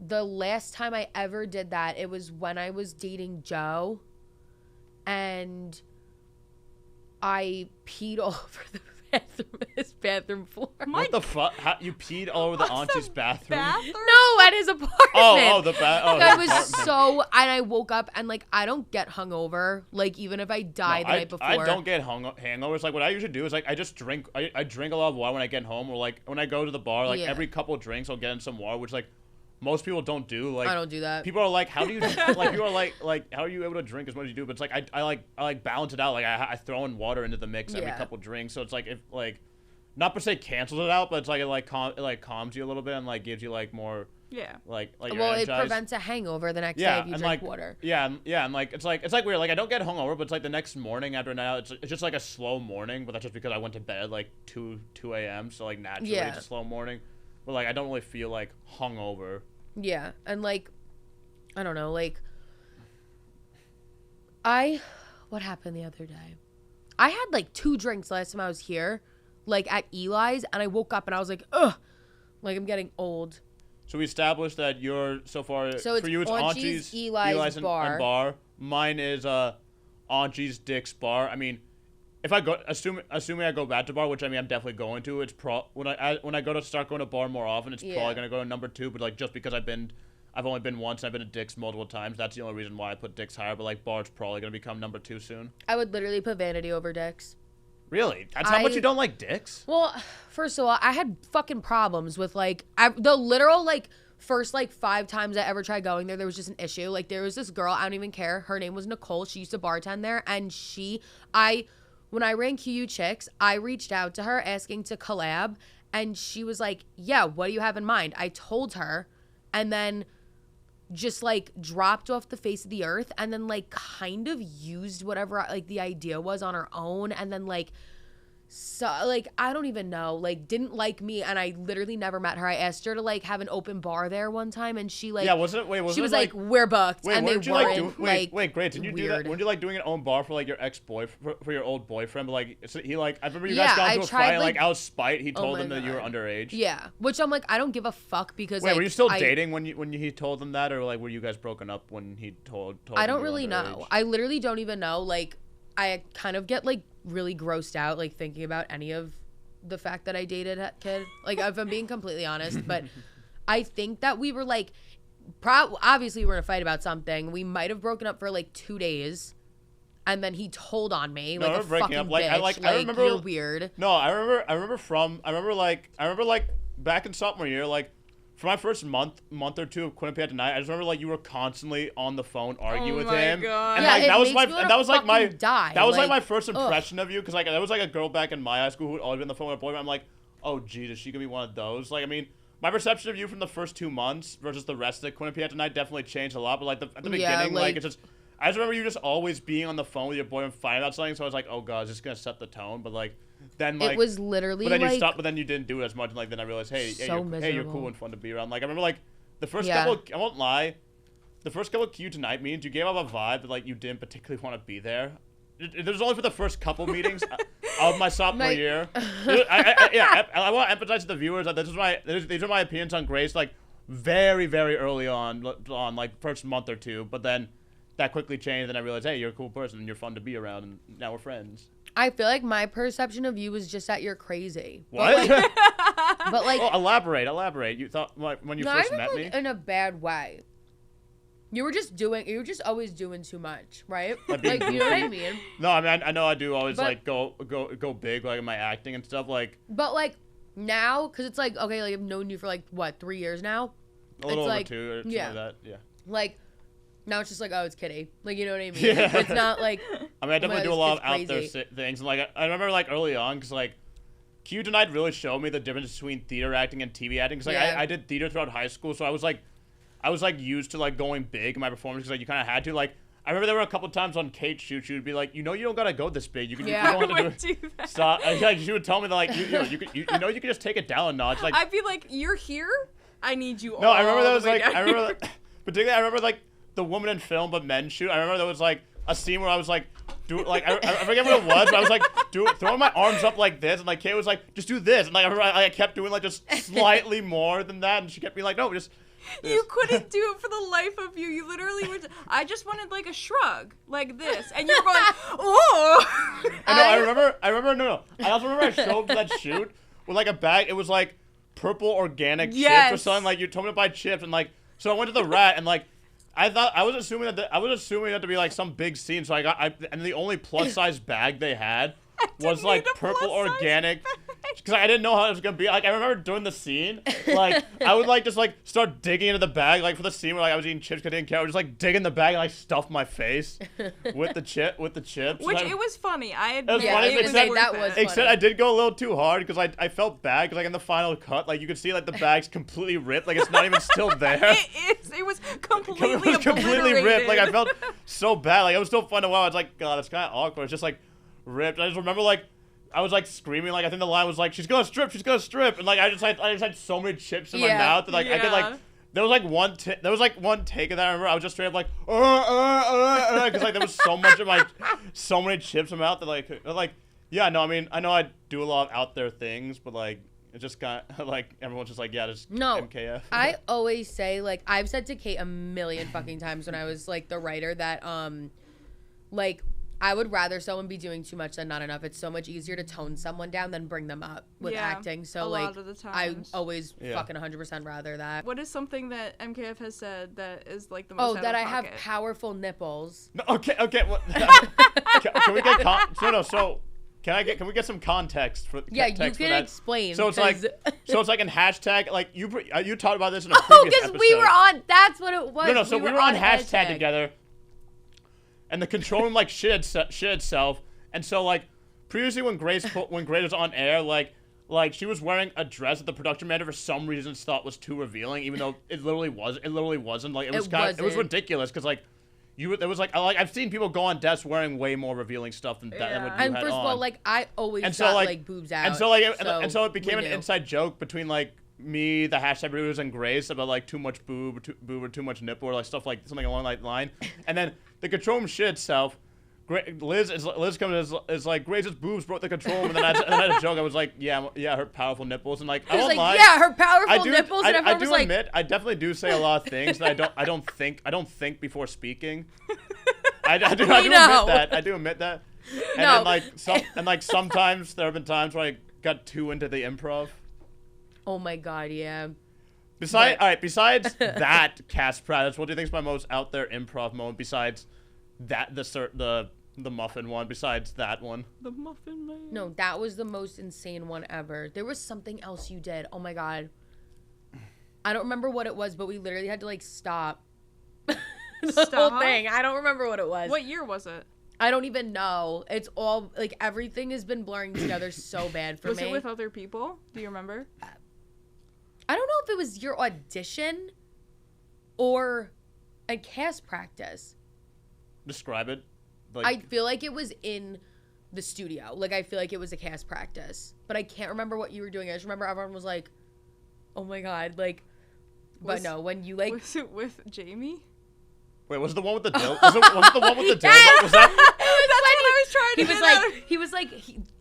the last time I ever did that, it was when I was dating Joe, and I peed all over his bathroom floor. What the fuck? You peed all over the Auntie's bathroom? No, at his apartment. I was so, and I woke up and like I don't get hungover. Like even if I die the night before, I don't get hangovers. Like what I usually do is like I just drink. I drink a lot of water when I get home, or like when I go to the bar. Like every couple of drinks, I'll get in some water, which like most people don't do. Like I don't do that. People are like, how do you like? People are like, how are you able to drink as much as you do? But it's like I like balance it out. Like I throw in water into the mix every couple drinks, so it's like if like not per se cancels it out, but it's like it calms you a little bit and like gives you like more. Yeah. Like well, it prevents a hangover the next day if you drink water. Yeah, and like it's like weird. Like I don't get hungover, but it's like the next morning after a night out, it's just like a slow morning. But that's just because I went to bed at like 2 a.m. So like naturally it's a slow morning. But like I don't really feel like hungover. Yeah, and like I don't know, like, what happened the other day? I had like 2 drinks last time I was here, like at Eli's, and I woke up and I was like, ugh, like I'm getting old. So we established that you're for you it's Auntie's, Eli's and bar. bar. Mine is Auntie's, Dick's bar. I mean, if I go, assuming I go back to bar, which I mean I'm definitely going to. It's when I go to start going to bar more often, it's probably gonna go to number 2. But like just because I've only been once, and I've been to Dick's multiple times. That's the only reason why I put Dick's higher. But like bar's probably gonna become number 2 soon. I would literally put Vanity over Dick's. Really? That's how much you don't like Dick's? Well, first of all, I had fucking problems with like the literal like first like 5 times I ever tried going there was just an issue. Like there was this girl, I don't even care. Her name was Nicole. She used to bartend there, and when I ran QU Chicks, I reached out to her asking to collab, and she was like, "Yeah, what do you have in mind?" I told her, and then just like dropped off the face of the earth, and then like kind of used whatever like the idea was on her own, and then like so like I don't even know, like didn't like me, and I literally never met her. I asked her to like have an open bar there one time, and she like she was like we're booked, and they weren't. Wait, great. Did you do that? Weren't you like doing an own bar for like your ex-boyfriend, for your old boyfriend? But like so he like I remember you guys got into a fight, like out of spite he told them that you were underage. Yeah, which I'm like I don't give a fuck because wait, like, were you still dating when he told them that, or like were you guys broken up when he told I don't really know. I literally don't even know. Like I kind of get like really grossed out like thinking about any of the fact that I dated a kid, like if I'm being completely honest. But I think that we were like obviously we're in a fight about something. We might have broken up for like 2 days, and then he told on me like a fucking bitch. I remember you're weird. No, I remember like back in sophomore year, like for my first month or 2 of Quinnipiac Night, I just remember like you were constantly on the phone arguing with him. God. And yeah, like that was like my first ugh. impression of you, because like there was like a girl back in my high school who would always be on the phone with a boyfriend. I'm like, oh geez, is she gonna be one of those? Like I mean, my perception of you from the first 2 months versus the rest of the Quinnipiac Night definitely changed a lot. But like at the beginning, like it's just I just remember you just always being on the phone with your boyfriend fighting about something. So I was like, oh god, it's just gonna set the tone. But like then like it was literally but then like, you stopped, but then you didn't do it as much, and like then I realized hey you're cool and fun to be around. Like I remember like the first couple I won't lie, the first couple of Q Tonight meetings you gave off a vibe that like you didn't particularly want to be there. It was only for the first couple meetings of my sophomore year. I want to emphasize to the viewers that these are my opinions on Grace like very very early on like first month or 2, but then that quickly changed, and I realized hey, you're a cool person and you're fun to be around, and now we're friends. I feel like my perception of you was just that you're crazy. What? But like, elaborate. You thought when you first met me in a bad way. You were just always doing too much, right? Like you know what I mean? No, I mean I know I do always like go big like in my acting and stuff like. But like now, because it's like okay, like I've known you for like what 3 years now. A little over like, 2 or something like that. Yeah. Like. Now it's just like, oh, it's Kitty. Like, you know what I mean? Yeah. It's not like... I mean, I definitely do a lot of out there things. And, like, I remember, like, early on, because, like, Q Tonight really showed me the difference between theater acting and TV acting. Because, like, I did theater throughout high school, so I was, like, used to, like, going big in my performance because, like, you kind of had to. Like, I remember there were a couple of times on Cait shoot, she would be like, you know you don't got to go this big. You don't have to do it. So, like, she would tell me that, like, you could just take it down a notch. Like, I'd be like, you're here? I need you all. No, I remember that was, like, particularly, I remember, like, the woman in film but men shoot. I remember there was like a scene where I was like I forget what it was, but I was like throwing my arms up like this, and like Kate was like just do this, and like I kept doing like just slightly more than that, and she kept being like no just you couldn't do it for the life of you. You literally were I just wanted like a shrug like this, and you're going oh. I remember I also remember I showed up to that shoot with like a bag. It was like purple organic chips or something. Like you told me to buy chips, and like so I went to the Rat, and like I was assuming that to be like some big scene, so and the only plus size bag they had was like purple organic, because I didn't know how it was gonna be. Like I remember during the scene, like I would like just like start digging into the bag, like for the scene where like I was eating chips because I didn't care. I would just like dig in the bag and like stuff my face with the chips. Which it was funny. I admit except I did go a little too hard because I felt bad because like in the final cut, like you could see like the bag's completely ripped, like it's not even still there. It was completely ripped. Like I felt so bad. Like it was still fun to watch. I was like, God, it's kind of awkward. It's just like ripped. I just remember like I was like screaming, like I think the line was like she's gonna strip, and like I just had so many chips in my mouth that like I could like There was like one take of that. I remember I was just straight up like, because like there was so many chips in my mouth that like, yeah, no, I mean, I know I do a lot of out there things, but like, it just got like everyone's just like, yeah, just MKF. I always say, like, I've said to Cait a million fucking times when I was like the writer that like I would rather someone be doing too much than not enough. It's so much easier to tone someone down than bring them up with acting. So like lot of the times. I always fucking 100% rather that. What is something that MKF has said that is like the most out that of I have pocket? powerful nipples. No, okay. Well, can we get can we get some context for? Yeah, you can explain. So it's like in hashtag like you talked about this in a previous Oh, because episode. we were on. That's what it was. No. So we were on hashtag together, and the control room like shit itself. And so like previously when Grace was on air, like she was wearing a dress that the production manager for some reason thought was too revealing, even though it literally wasn't. Like it was ridiculous because like. There was like I've seen people go on desks wearing way more revealing stuff than what you had on. And first of all, like I always got like boobs out. And so it became an inside joke between like me, the hashtag Bruce, and Grace about like too much boob or too much nipple or like stuff like something along that line. And then the control room shit itself. Liz comes is like Grace's boobs broke the control room, and then I had a joke. I was like, yeah, her powerful nipples, and like I was like, yeah, her powerful nipples, and everyone was like, I definitely do say a lot of things that I don't think before speaking. I do admit that. And then sometimes there have been times where I got too into the improv. Oh my god, yeah. Besides that cast practice, what do you think is my most out there improv moment besides that the muffin one, besides that one? The muffin man. No, that was the most insane one ever. There was something else you did. Oh my god. I don't remember what it was, but we literally had to like stop the whole thing. I don't remember what it was. What year was it? I don't even know. It's all like everything has been blurring together so bad for me. Was it with other people? Do you remember? I don't know if it was your audition or a cast practice. Describe it. Like, I feel like it was in the studio. Like, I feel like it was a cast practice. But I can't remember what you were doing. I just remember everyone was like, oh my god, like, but no, when you like. Was it with Jamie? Wait, was it the one with the dildo? Was it the one with the dildo? Was that? He was like,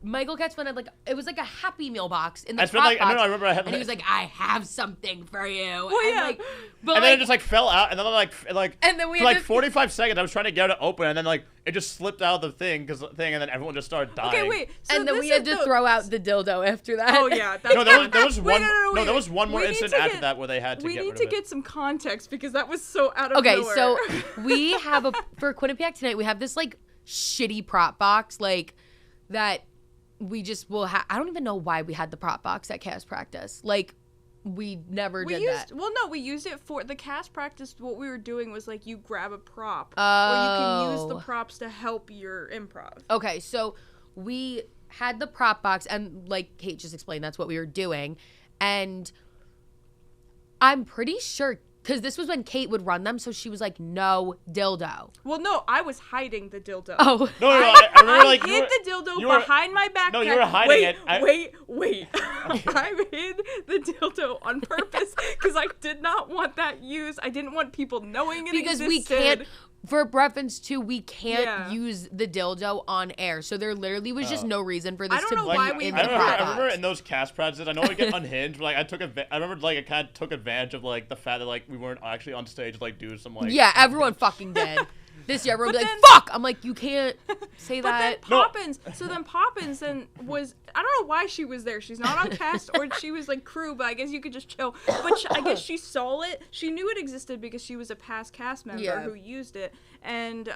Michael Katzman had like, it was like a Happy Meal box in the box. I remember I had. And he was like, I have something for you. Well, yeah. And, then it just like fell out, and then and then we for like 45 seconds, I was trying to get it open, and then like it just slipped out of the thing, and then everyone just started dying. Okay, wait. So and then we had to throw out the dildo after that. Oh yeah. There was one more incident after that where they had to. We need to get some context because that was so out of nowhere. So we have for Quinnipiac tonight. We have this like shitty prop box like that we just will have. I don't even know why we had the prop box at cast practice. Like we never did that. Well, no, we used it for the cast practice. What we were doing was like you grab a prop or you can use the props to help your improv. Okay, so we had the prop box and like Cait just explained, that's what we were doing. And I'm pretty sure because this was when Cait would run them, so she was like, no dildo. Well, no, I was hiding the dildo. Oh. No, I remember, like, I hid the dildo behind my backpack. No, you were hiding it. Wait. I hid the dildo on purpose because I did not want that used. I didn't want people knowing it existed. Because we can't, for reference to, we can't use the dildo on air. So there literally was just no reason for this to be in the prop box. I remember in those cast practices, I know it get unhinged, but like I remember like I kind of took advantage of like the fact that like we weren't actually on stage like do some like. Yeah, everyone fucking did. This year, everyone would be like, fuck! I'm like, you can't say that. But then Poppins was, I don't know why she was there. She's not on cast or she was like crew, but I guess you could just chill. But I guess she saw it. She knew it existed because she was a past cast member who used it. And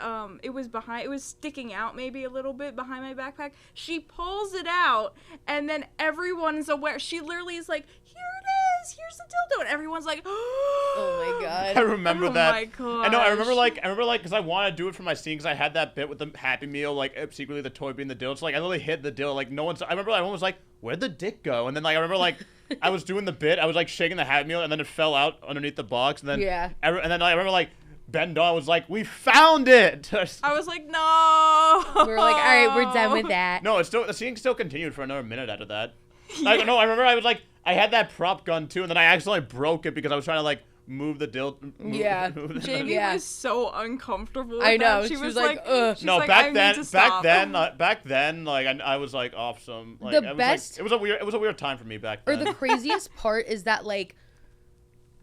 it was sticking out maybe a little bit behind my backpack. She pulls it out and then everyone's aware. She literally is like, here it is, here's the dildo, and everyone's like, oh my god. I remember that. Oh my god. I know. I remember like because I wanted to do it for my scene because I had that bit with the Happy Meal, like secretly the toy being the dildo. So like I literally hid the dildo. Like no one's. I remember everyone was like, where'd the dick go? And then like I remember like I was doing the bit. I was like shaking the Happy Meal, and then it fell out underneath the box. And then I remember like Ben Dawn was like, we found it. I was like, no. We were like, all right, we're done with that. No, the scene still continued for another minute after that. I remember I was like, I had that prop gun too, and then I accidentally broke it because I was trying to like move the dill. Yeah. Jamie was so uncomfortable with I know. that. She was like, ugh. No, like, back then, like I was like off some. Like, The best. It was a weird time for me back then. Or the craziest part is that like,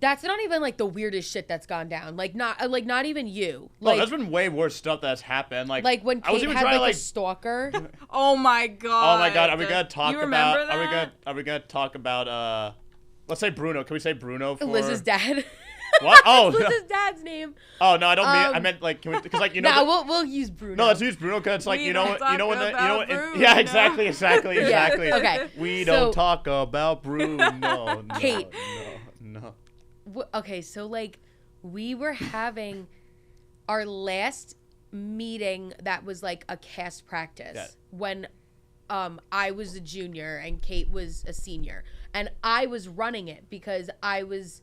that's not even like the weirdest shit that's gone down. Like not even you. Like, no, there's been way worse stuff that's happened. Like when Cait had like a stalker. Oh my god. Oh my god. Are we gonna talk you remember about? that? Are we gonna talk about? Let's say Bruno. Can we say Bruno for Liz's dad? What? Oh, Liz's dad's name. Oh no, I don't mean. I meant like, can we? Because like we'll use Bruno. No, let's use Bruno because it's like We you know don't when talk about Bruno. yeah, exactly. Yeah, okay. We don't talk about Bruno. No, Cait. No. Okay, so like we were having our last meeting that was like a cast practice when I was a junior and Cait was a senior, and I was running it because I was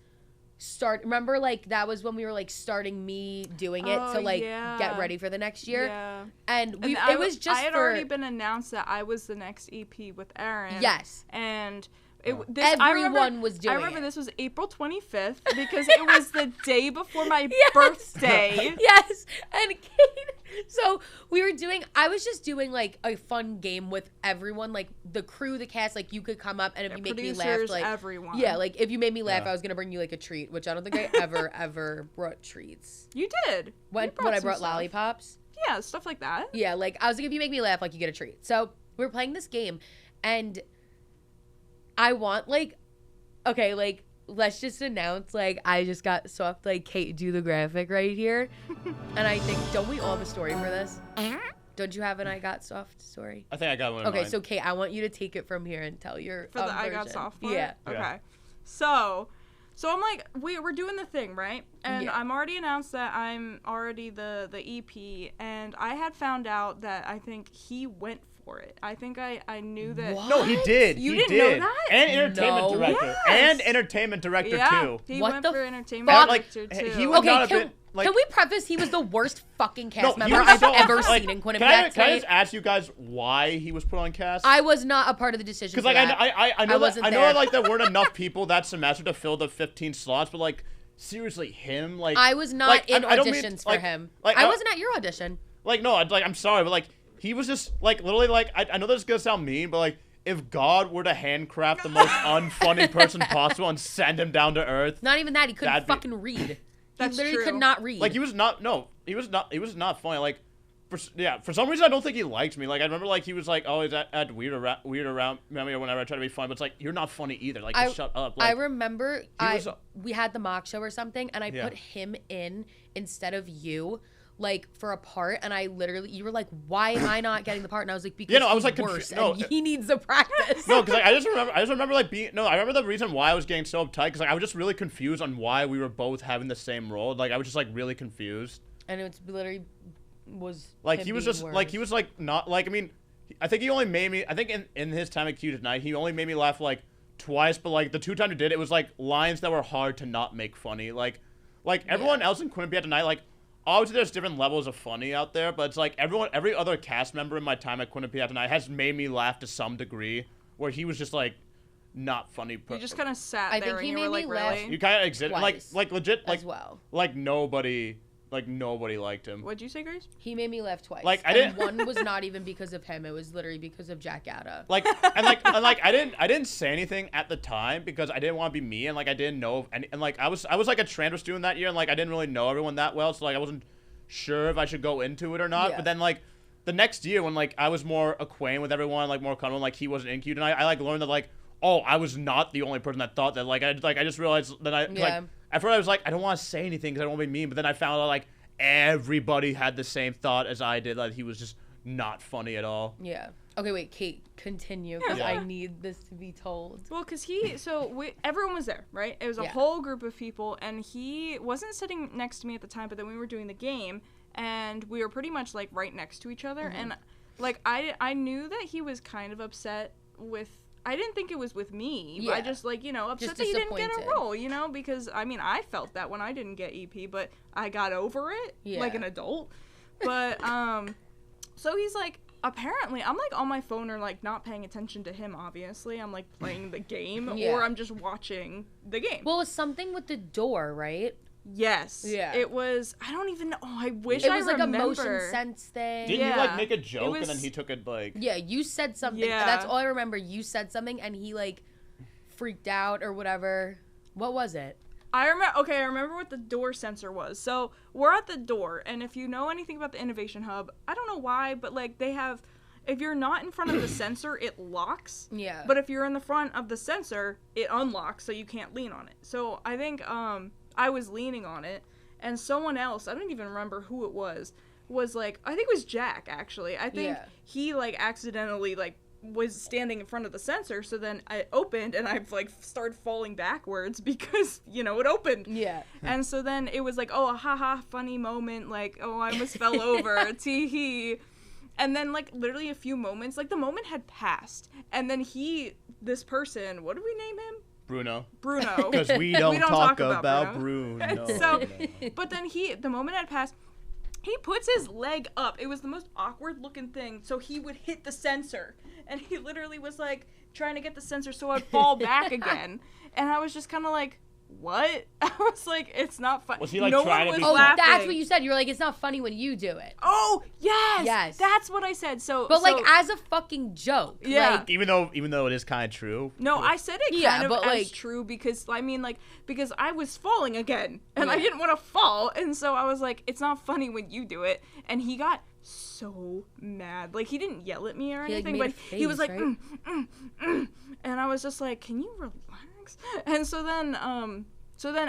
remember like that was when we were like starting me doing it to like get ready for the next year. Yeah. And it was just I had already been announced that I was the next EP with Aaron. Yes. And everyone was doing it. I remember this was April 25th because it was the day before my birthday. Yes. And Cait, so I was just doing like a fun game with everyone, like the crew, the cast, like you could come up and if you make me laugh, like everyone. Yeah, like if you made me laugh, I was gonna bring you like a treat, which I don't think I ever brought treats. You did. When I brought lollipops? Yeah, stuff like that. Yeah, like I was like, if you make me laugh, like you get a treat. So we were playing this game and I want like, okay, like let's just announce like I just got soft, like Cait, do the graphic right here. And I think, don't we all have a story for this? Don't you have an I got soft story? I think I got one. Okay, so Cait, I want you to take it from here and tell your for the version. I got soft part? Yeah. Okay. So I'm like, we're doing the thing, right? And I'm already announced that I'm already the EP, and I had found out that I think he went for it. I think I knew that. What? No, he did. You he didn't did. know that? And entertainment director. Yes. And entertainment director too. He What went the for entertainment fuck? director too. He was not a Okay, bit. Like, can we preface he was the worst fucking cast no, member he was I've so- ever like, seen in Quinnipiac. Can I just ask you guys why he was put on cast? I was not a part of the decision. Because like I know that like there weren't enough people that semester to fill the 15 slots, but like seriously, him like I was not like, in I don't auditions mean, for like, him. Like, I wasn't at your audition. Like no, like I'm sorry, but like he was just like literally like I know this is gonna sound mean, but like if God were to handcraft the most unfunny person possible and send him down to earth, Not even that. He couldn't fucking read. That's he literally true. could not read. like he was not funny. Like for some reason I don't think he liked me. Like I remember like he was like always at weird around me or whenever I try to be funny, but it's like you're not funny either. Like just shut up. Like, I remember we had the mock show or something, and I put him in instead of you. Like for a part, and you were like, "Why am I not getting the part?" And I was like, "Because I was he's like, worse, and he needs the practice." No, because like, I just remember like being I remember the reason why I was getting so uptight because like I was just really confused on why we were both having the same role. Like I was just like really confused. And it's literally was like him he was being just worse. like he was like not like I mean I think he only made me I think in his time at Q tonight he only made me laugh like twice, but like the two times he did it was like lines that were hard to not make funny. Like everyone else in Quinnipiac tonight like. Obviously, there's different levels of funny out there, but it's like every other cast member in my time at Quinnipiac tonight has made me laugh to some degree, where he was just like not funny. You just kind of sat I there think and he you made were me like, laugh. really? You kind of exit like legit like as well. Like nobody liked him. What'd you say, Grace? He made me laugh twice. Like, I didn't- One was not even because of him; it was literally because of Jack Atta. Like I didn't say anything at the time because I didn't want to be me and like I didn't know and like I was like a transfer student that year and like I didn't really know everyone that well, so like I wasn't sure if I should go into it or not. Yeah. But then like the next year when like I was more acquainted with everyone, like more comfortable, like he wasn't in Q tonight, I like learned that like I was not the only person that thought that. Like I just realized that like at first I was like I don't want to say anything because I don't want to be mean, but then I found out like everybody had the same thought as I did, like he was just not funny at all. Yeah. Okay, wait, Cait, continue because I need this to be told. Well, because everyone was there, right? It was a whole group of people, and he wasn't sitting next to me at the time, but then we were doing the game, and we were pretty much, like, right next to each other, and, like, I knew that he was kind of upset with, I didn't think it was with me, but I just, like, upset Just that he didn't get a disappointed. role, because, I mean, I felt that when I didn't get EP, but I got over it, like an adult, but, so he's like, apparently I'm like on my phone or like not paying attention to him. Obviously, I'm like playing the game Yeah. or I'm just watching the game. Well, it was something with the door, right? Yes. Yeah. It was. I don't even know. Oh, I wish It I was like remember. a motion sense thing. Didn't you Yeah. like make a joke and then was- he took it like? Yeah, you said something. Yeah. That's all I remember. You said something and he like freaked out or whatever. What was it? I remember what the door sensor was. So we're at the door, and if you know anything about the Innovation Hub, I don't know why, but like they have, if you're not in front of the sensor, it locks. Yeah. But if you're in the front of the sensor, it unlocks, so you can't lean on it. So I think I was leaning on it, and someone else, I don't even remember who it was like, I think it was Jack actually. I think Yeah. he like accidentally like was standing in front of the sensor, so then I opened and I've like started falling backwards because it opened. Yeah. And so then it was like, oh, haha, funny moment, like, oh, I almost fell over, tee-hee. And then like literally a few moments, like the moment had passed, and then this person, what did we name him? Bruno. Because We don't talk about Bruno. Bruno. So, but then the moment had passed, he puts his leg up. It was the most awkward looking thing. So he would hit the sensor. And he literally was like trying to get the sensor so I'd fall back again. And I was just kind of like, what? I was like, it's not funny. Was he, like, no trying one to was be Oh, laughing. that's what you said. You were like, it's not funny when you do it. Oh, yes. Yes. That's what I said. So, But like as a fucking joke. Yeah. Like, even though it is kind of true. no, I said it Yeah, kind of but, as like- true because because I was falling again and I Yeah. didn't want to fall, and so I was like, it's not funny when you do it. And he got so mad. Like he didn't yell at me or He, like, anything, made but a he was face, like, right? and I was just like, can you relax? And so then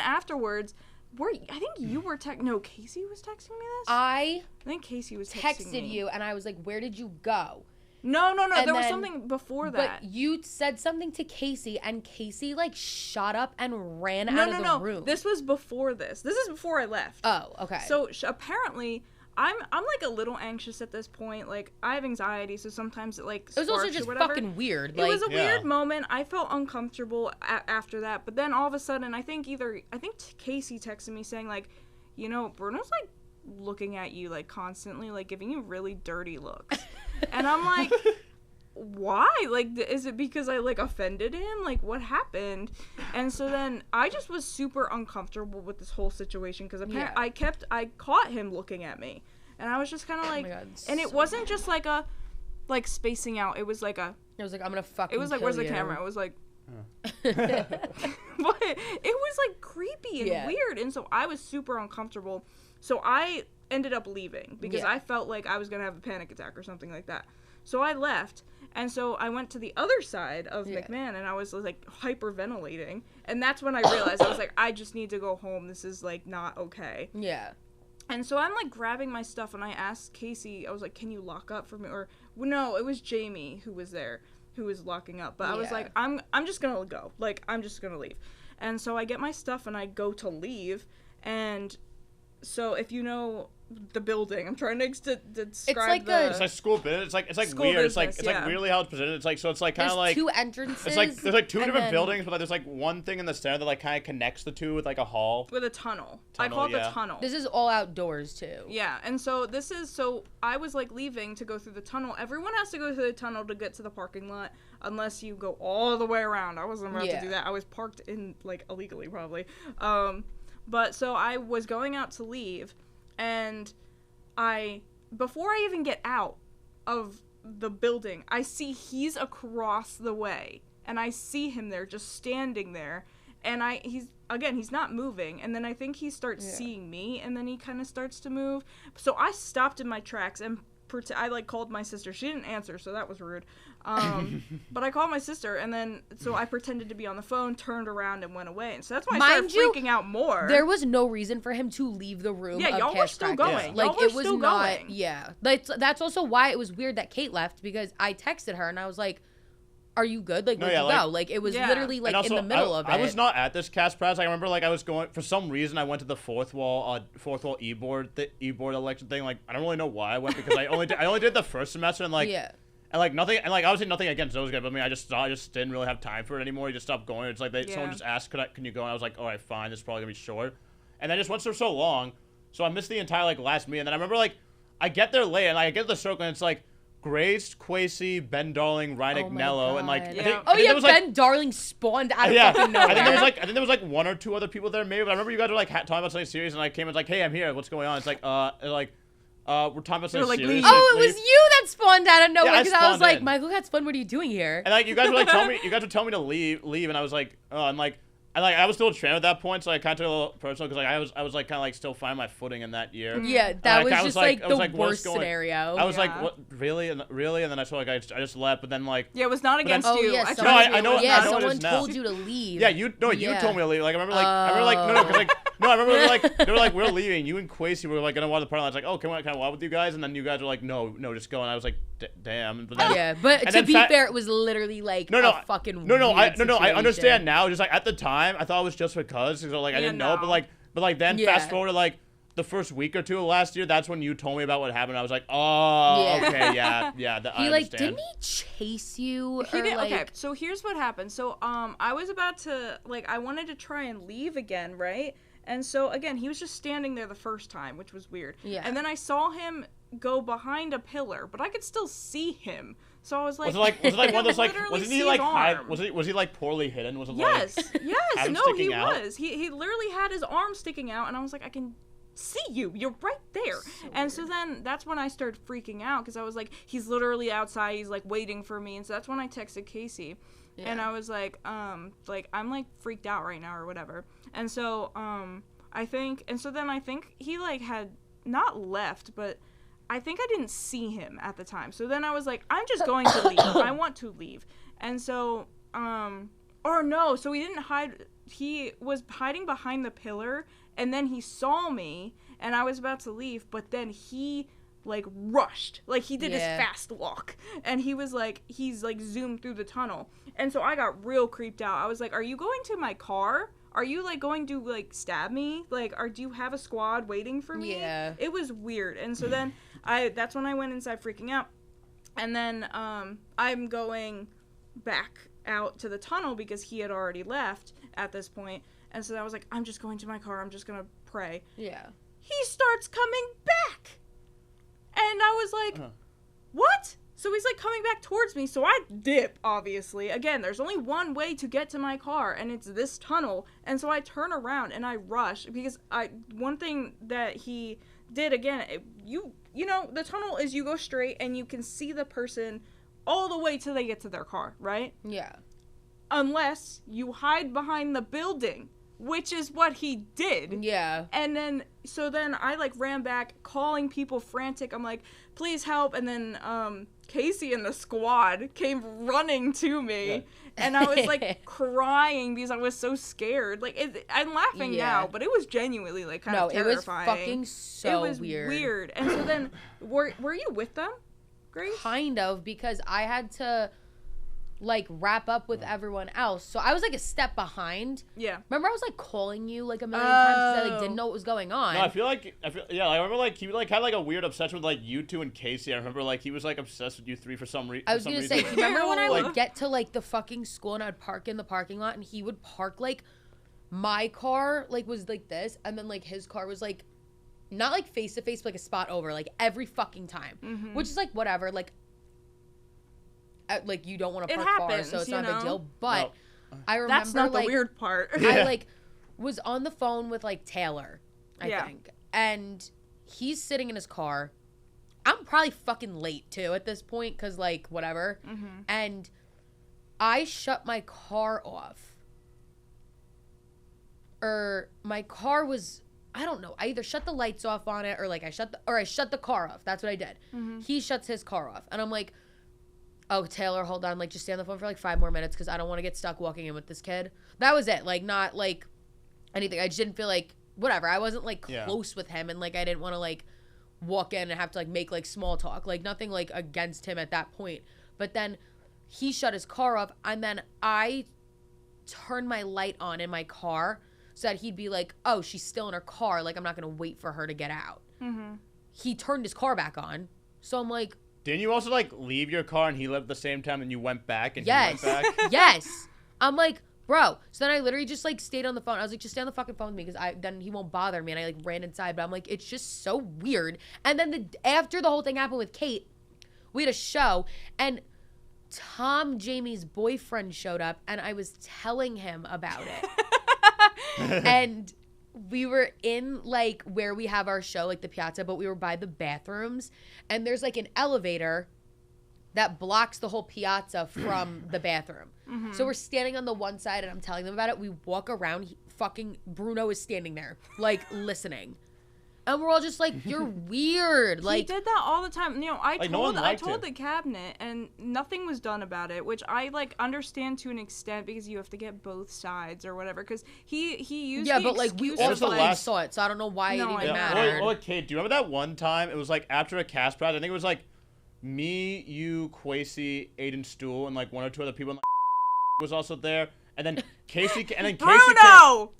afterwards, I think you were no, Casey was texting me this. I think Casey was texting texted me. you and I was like, where did you go? No. And There was then- something before that. But you said something to Casey and Casey like shot up and ran No, out of the room. This was before this. This is before I left. Oh, okay. So apparently, I'm like a little anxious at this point. Like I have anxiety, so sometimes it like it was also sparks or just whatever. fucking weird. It was a Yeah. weird moment. I felt uncomfortable after that. But then all of a sudden, I think Casey texted me saying like, Bruno's like looking at you like constantly, like giving you really dirty looks. And I'm like, why? Like, is it because I like offended him? Like, what happened? And so then I just was super uncomfortable with this whole situation because apparently I caught him looking at me, and I was just kind of like, my God, and it so wasn't just like a spacing out. It was like it was like, I'm gonna fucking it was like, kill where's the you. camera? It was like, but it was like creepy and Yeah. weird, and so I was super uncomfortable. So I ended up leaving because Yeah. I felt like I was gonna have a panic attack or something like that. So I left, and so I went to the other side of Yeah. McMahon, and I was like hyperventilating, and that's when I realized I was like, I just need to go home. This is like not okay. Yeah. And so I'm like grabbing my stuff, and I asked Casey, I was like, can you lock up for me? Or no, it was Jamie who was there, who was locking up. But I was Yeah. like, I'm just gonna go. Like, I'm just gonna leave. And so I get my stuff and I go to leave. And so if you know the building, I'm trying to describe like the... It's like school business. It's like School weird. business, It's like yeah. weirdly how it's presented. It's like so. It's like kind There's of like two entrances. it's like there's like two and different then- buildings, but like, there's like one thing in the center that like kind of connects the two with like a hall. with a tunnel. I Tunnel, call it yeah. the tunnel. This is all outdoors too. Yeah, and so I was like leaving to go through the tunnel. Everyone has to go through the tunnel to get to the parking lot unless you go all the way around. I wasn't about Yeah. to do that. I was parked in like illegally probably. But so I was going out to leave, and before I even get out of the building, I see he's across the way, and I see him there just standing there, and he's not moving, and then I think he starts seeing me, and then he kind of starts to move. So I stopped in my tracks and I like called my sister. She didn't answer, so that was rude. But I called my sister, and then so I pretended to be on the phone, turned around, and went away. And so that's why I Mind started you, freaking out more. There was no reason for him to leave the room. Yeah, of y'all were cash still practice. going. Like Y'all were it was still not. going. Yeah, that's also why it was weird that Cait left, because I texted her and I was like, "Are you good? Like, No, where'd yeah, you like- go?" Like it was Yeah. literally like And also, in the middle of it. I was not at this cast press. I remember like I was going for some reason. I went to the fourth wall e-board election thing. Like I don't really know why I went, because I only did the first semester, and like Yeah. and like nothing, and like obviously nothing against those guys, but I mean I just didn't really have time for it anymore. You just stopped going. It's like someone just asked, can you go? And I was like, all right, fine. This is probably gonna be short. And I just went for so long, so I missed the entire like last meeting. And then I remember like I get there late, and I get to the circle, and it's like Grace, Quasi, Ben Darling, Ryan Agnello, and like Ben Darling spawned out of fucking nowhere. I think there was like one or two other people there maybe. But I remember you guys were like talking about something serious, and I came and was like, "Hey, I'm here. What's going on?" It's like we're talking about something serious. Oh, it was you that spawned out of nowhere because I was like, in. Michael got spawned. What are you doing here? And like you guys were like telling me to leave, and I was like, oh, and like. I was still a trainer at that point, so I kind of took it a little personal because like I was like kind of like still finding my footing in that year. Yeah, that was just like the worst scenario. I was like, what, really, and then I saw like I just left, but then like it was not against you. Yeah, I know. Yeah, someone told you to leave. Yeah, you told me to leave. Like I remember I remember like they were like we're leaving. You and Quasi were like gonna walk the party. I was like, oh, can I walk with you guys? And then you guys were like, no, just go. And I was like, damn. But then, but to be fair, it was literally like a fucking I understand now. Just like at the time, I thought it was just because like I didn't know, but like then fast forward to like the first week or two of last year, that's when you told me about what happened. I was like, oh, okay, yeah. He I understand. Didn't he chase you? He did. Okay, so here's what happened. So I was about to I wanted to try and leave again, right? And so again, he was just standing there the first time, which was weird. Yeah. And then I saw him go behind a pillar, but I could still see him. So I was like, was it like one of those like wasn't he like high, was he like poorly hidden? Was it yes, no, he out? was. He literally had his arm sticking out, and I was like, I can see you. You're right there. So then that's when I started freaking out because I was like, he's literally outside. He's like waiting for me, and so that's when I texted Casey. Yeah. And I was like, I'm like freaked out right now or whatever. And so, I think he like had not left, but I think I didn't see him at the time. So then I was like, I'm just going to leave. I want to leave. And so, so he didn't hide. He was hiding behind the pillar, and then he saw me, and I was about to leave, but then he like rushed, like he did his fast walk, and he's like zoomed through the tunnel, and so I got real creeped out. I was like, are you going to my car? Are you like going to like stab me? Like, do you have a squad waiting for me? Yeah. It was weird. And so then that's when I went inside freaking out, and then I'm going back out to the tunnel because he had already left at this point, and so I was like, I'm just going to my car. I'm just gonna pray. Yeah. He starts coming back. And I was like, what? So he's like coming back towards me. So I dip, obviously. Again, there's only one way to get to my car, and it's this tunnel. And so I turn around and I rush because one thing that he did, again, you know, the tunnel is you go straight and you can see the person all the way till they get to their car, right? Yeah. Unless you hide behind the building, which is what he did. Yeah. And then, so then I like ran back, calling people frantic. I'm like, please help. And then Casey and the squad came running to me. And I was like crying because I was so scared. Like, I'm laughing now, but it was genuinely like kind of terrifying. It was fucking so weird. And so then, were you with them, Grace? Kind of, because I had to like wrap up with everyone else, so I was like a step behind. Yeah. Remember, I was like calling you like a million times because I like didn't know what was going on. No, I remember like he like had like a weird obsession with like you two and Casey. I remember like he was like obsessed with you three for some reason. I was gonna say, remember when I would get to like the fucking school and I'd park in the parking lot and he would park like my car like was like this, and then like his car was like not like face to face but like a spot over, like every fucking time, which is like whatever, like you don't want to park far, so it's not a big deal. But I remember that's not the weird part. I like was on the phone with like Taylor, I think, and he's sitting in his car. I'm probably fucking late too at this point because like whatever, and I shut my car off, or my car was, I don't know, I either shut the lights off on it or like I shut the car off. That's what I did. He shuts his car off, and I'm like, oh, Taylor, hold on, like, just stay on the phone for, like, 5 more minutes because I don't want to get stuck walking in with this kid. That was it. Like, not, like, anything. I just didn't feel like, whatever. I wasn't, like, close with him, and, like, I didn't want to, like, walk in and have to, like, make, like, small talk. Like, nothing, like, against him at that point. But then he shut his car off, and then I turned my light on in my car so that he'd be like, oh, she's still in her car. Like, I'm not going to wait for her to get out. He turned his car back on. So I'm like, didn't you also, like, leave your car and he left at the same time and you went back and he went back? Yes. I'm like, bro. So then I literally just, like, stayed on the phone. I was like, just stay on the fucking phone with me because then he won't bother me. And I, like, ran inside. But I'm like, it's just so weird. And then after the whole thing happened with Cait, We had a show, and Tom, Jamie's boyfriend, showed up, and I was telling him about it. And we were in, like, where we have our show, like the piazza, but we were by the bathrooms, and there's, like, an elevator that blocks the whole piazza from the bathroom. Mm-hmm. So we're standing on the one side, and I'm telling them about it. We walk around, fucking Bruno is standing there, like, listening. And we're all just like, you're weird. Like, he did that all the time. You know, I like, told the cabinet, and nothing was done about it, which I, like, understand to an extent because you have to get both sides or whatever. Because he used yeah, but, like, we all fucking saw it, so I don't know why it even mattered. Well, Cait, do you remember that one time? It was, like, after a cast press. I think it was, like, me, you, Kwesi, Aiden Stool, and, like, one or two other people was also there. And then Casey, Bruno!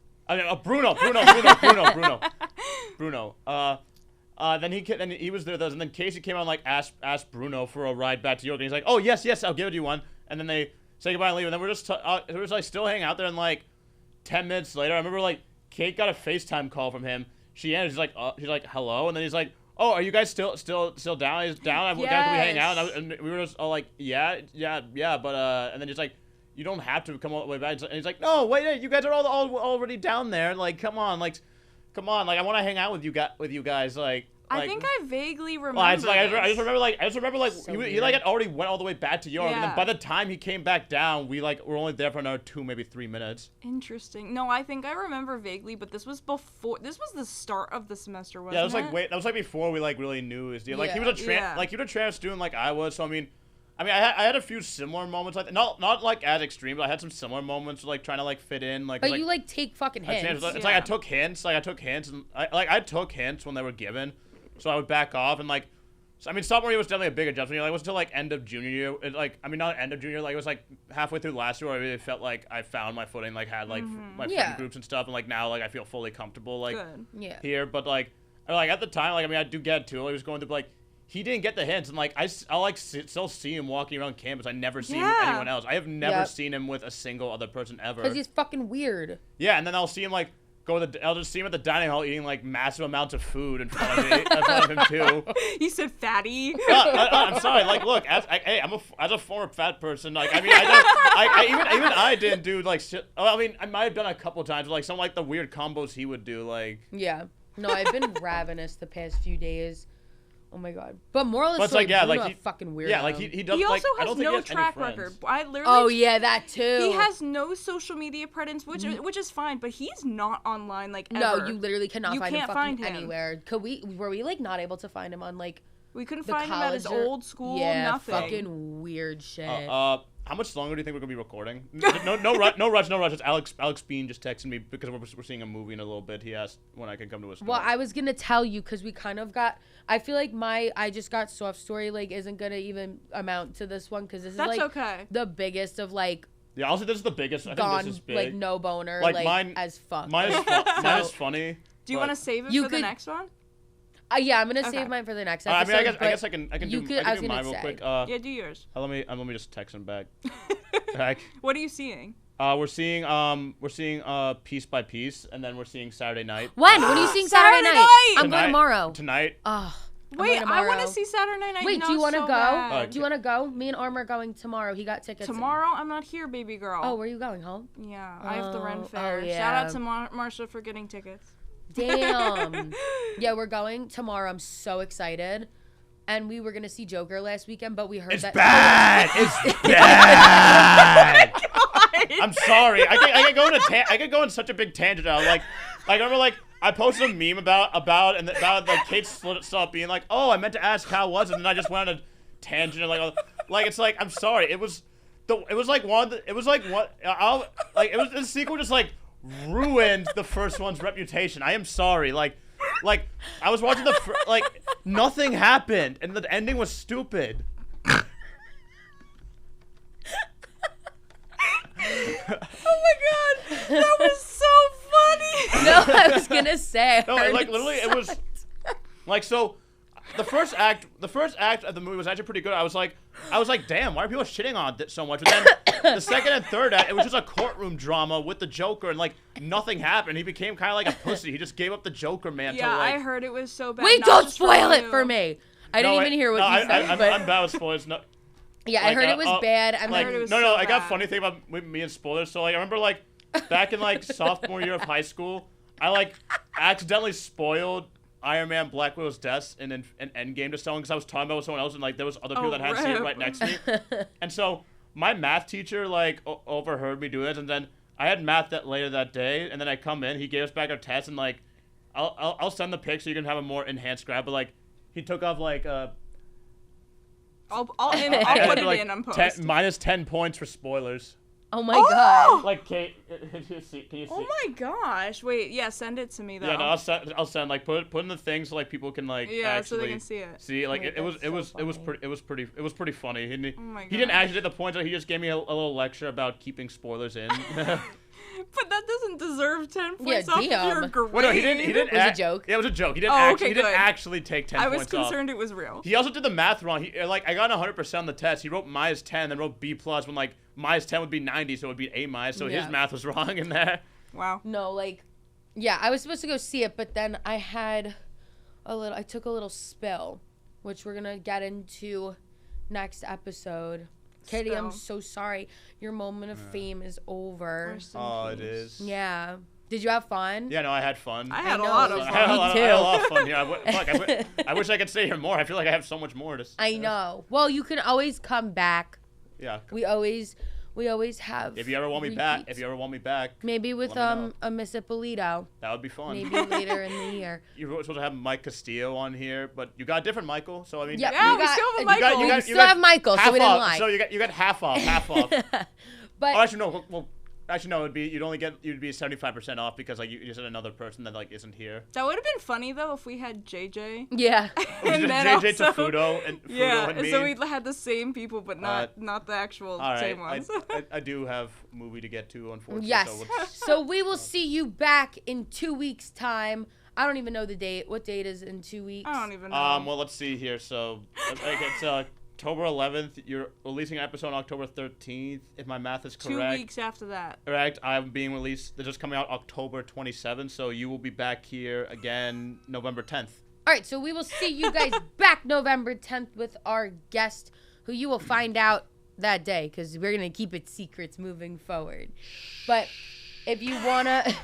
Bruno. Then he was there, and then Casey came out and, like, asked Bruno for a ride back to York, and he's like, oh, yes, I'll give you one. And then they say goodbye and leave, and then we're just like, still hanging out there, and, like, 10 minutes later, I remember, like, Cait got a FaceTime call from him. She's like, hello, and then he's like, oh, are you guys still down? He's down, yes. Can we hang out? And we were just all like, yeah, but, and then he's like, you don't have to come all the way back. And he's like, no, wait, you guys are all already down there. Like, come on, like, I want to hang out with you guys. Like, I think I vaguely remember. Well, I just remember like so he like had already went all the way back to York, yeah. and then by the time he came back down, we like were only there for another 2, maybe 3 minutes. Interesting. No, I think I remember vaguely, but this was the start of the semester, wasn't it? Yeah, that was like before we like really knew his deal. Like he was a trans student like I was, so I mean, I had a few similar moments like that. Not like as extreme, but I had some similar moments like trying to like fit in. Like, but you like take fucking hints. It's like I took hints, and I took hints when they were given, so I would back off and like. So, I mean, sophomore year was definitely a big adjustment. Like, it was until like end of junior year. Not end of junior year. Like it was like halfway through last year where I really felt like I found my footing. Like had like my friend groups and stuff, and like now like I feel fully comfortable like here. But like at the time, like I mean I do get to. I was going through like. He didn't get the hints, and like I'll like still see him walking around campus. I never see him with anyone else. I have never seen him with a single other person ever. Because he's fucking weird. Yeah, and then I'll see him like I'll just see him at the dining hall eating like massive amounts of food in front of me, in front of him too. You said fatty. I'm sorry. Like, look, as a former fat person, like I mean, even I didn't do like shit. I mean, I might have done a couple times, like some like the weird combos he would do, like. Yeah. No, I've been ravenous the past few days. Oh my god! But more or less, but like, yeah, like he fucking weird. Yeah, like he does. He also like, has I don't think no he has track any record. friends. I literally. Oh yeah, that too. He has no social media presence, which is fine. But he's not online like ever. No, you literally cannot find him fucking anywhere. Were we like not able to find him on like? We couldn't find him at his old school. Yeah, nothing. Fucking weird shit. How much longer do you think we're gonna be recording? No rush. It's Alex Bean just texted me because we're seeing a movie in a little bit. He asked when I can come to his. Well, I was gonna tell you because we kind of got. I feel like I just got soft story like isn't gonna even amount to this one because this is like okay. The biggest of like. Yeah, honestly, this is the biggest. I think this is big. Like no boner like mine, as fuck. Mine is funny. Do you want to save it for the next one? Yeah, I'm gonna save mine for the next episode. I guess I can do mine real quick. Yeah, do yours. Let me just text him back. What are you seeing? We're seeing Piece by Piece, and then we're seeing Saturday Night. When are you seeing Saturday night? I'm going tomorrow. Tonight. Wait, I want to see Saturday Night. Wait, do you want to go? Do you want to go? Me and Arm are going tomorrow. He got tickets. Tomorrow? I'm not here, baby girl. Oh, where are you going? Home? Yeah, I have the Ren Fair. Shout out to Marsha for getting tickets. Damn. Yeah, we're going tomorrow. I'm so excited. And we were gonna see Joker last weekend, but we heard it's bad. It's bad. Oh I'm sorry. I could go in such a big tangent now. Like I remember like I posted a meme about like Cait stopped being like, oh, I meant to ask how was it, and then I just went on a tangent and like it's like I'm sorry. It was like the sequel just like ruined the first one's reputation. I am sorry. Like I was watching like nothing happened and the ending was stupid. Oh my god, that was so funny. No, I was gonna say. No, like literally, it was like so. The first act of the movie was actually pretty good. I was like, damn, why are people shitting on it so much? And then the second and third act, it was just a courtroom drama with the Joker, and like nothing happened. He became kind of like a pussy. He just gave up the Joker mantle. Yeah, like, I heard it was so bad. Wait, don't spoil it for me. I didn't even hear what you said. But I'm bad with spoilers. No, yeah, I heard it was bad. I heard it was no. I got a bad. funny thing about me and spoilers. So like, I remember like back in like sophomore year of high school, I like accidentally spoiled Iron Man Black Widow's death in Endgame to someone because I was talking about with someone else and like there was other people that hadn't seen it right next to me. And so my math teacher like overheard me do this, and then I had math later that day, and then I come in, he gave us back our test, and like I'll send the pic so you can have a more enhanced grab, but like he took off like I'll put it like in on post. minus 10 points for spoilers. Oh my god. Like Cait, can you see? Oh my gosh! Wait, yeah, send it to me though. Yeah, no, I'll send like put in the thing so like people can like so they can see it. See, like Wait, it was pretty funny. Oh my He didn't gosh. actually get the point. He just gave me a little lecture about keeping spoilers in. But that doesn't deserve 10 Yeah, points off of damn. your grade. Well, no, he didn't. It was a joke. Yeah, it was a joke. He didn't Oh, actually. okay, He didn't good. actually take 10 I points was concerned it was real. He also did the math wrong. He like I got 100% on the test. He wrote minus 10, then wrote B plus when like minus 10 would be 90, so it would be A minus. So his math was wrong in there. Wow. No, like, yeah, I was supposed to go see it, but then I took a little spill, which we're gonna get into next episode. Katie, I'm so sorry. Your moment of fame is over. Oh, it is. Yeah. Did you have fun? Yeah, no, I had fun. I had a know, lot it of was fun. I had a lot Me of fun here. I wish I could stay here more. I feel like I have so much more to say. I know. Well, you can always come back. Yeah. We always have. If you ever want me back, Maybe with let me know. a Miss Ippolito. That would be fun. Maybe later in the year. You were supposed to have Mike Castillo on here, but you got a different Michael. So I mean, Yeah, we still have Michael. We still have Michael, so we didn't lie. So you got half off. But Oh, actually no. Well, it'd be you'd be 75% off because like you just had another person that like isn't here. That would have been funny though if we had JJ. yeah. And then JJ also, Fudo and me. so we had the same people, but not the actual All right, same ones. I do have a movie to get to, unfortunately. Yes. So let's- So we will see you back in 2 weeks' time. I don't even know the date. What date is in 2 weeks? I don't even know. Well, let's see here. So it's October 11th. You're releasing an episode on October 13th, if my math is correct. 2 weeks after that. Correct. I'm being released. They're just coming out October 27th, so you will be back here again November 10th. All right, so we will see you guys back November 10th with our guest, who you will find out that day because we're going to keep it secrets moving forward. But if you want to,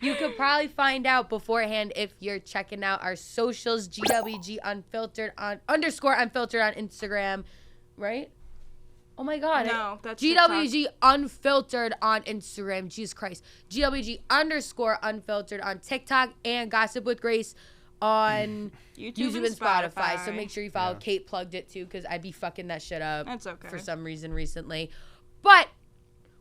you could probably find out beforehand if you're checking out our socials, GWG Unfiltered _Unfiltered on Instagram, right? Oh my God. No, that's GWG Unfiltered on Instagram. Jesus Christ. GWG _Unfiltered on TikTok and Gossip with Grace on YouTube and Spotify. So make sure you follow. Yeah. Kate plugged it too because I'd be fucking that shit up. That's okay. For some reason recently. But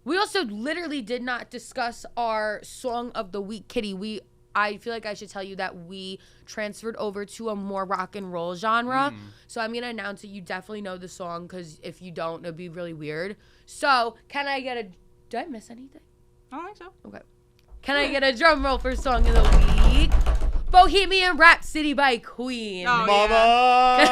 we also literally did not discuss our song of the week, Kitty. I feel like I should tell you that we transferred over to a more rock and roll genre. So I'm going to announce it. You definitely know the song because if you don't, it'd be really weird. So can I get did I miss anything? I don't think so. Okay. Can I get a drum roll for song of the week? Bohemian Rhapsody by Queen. Oh, Mama!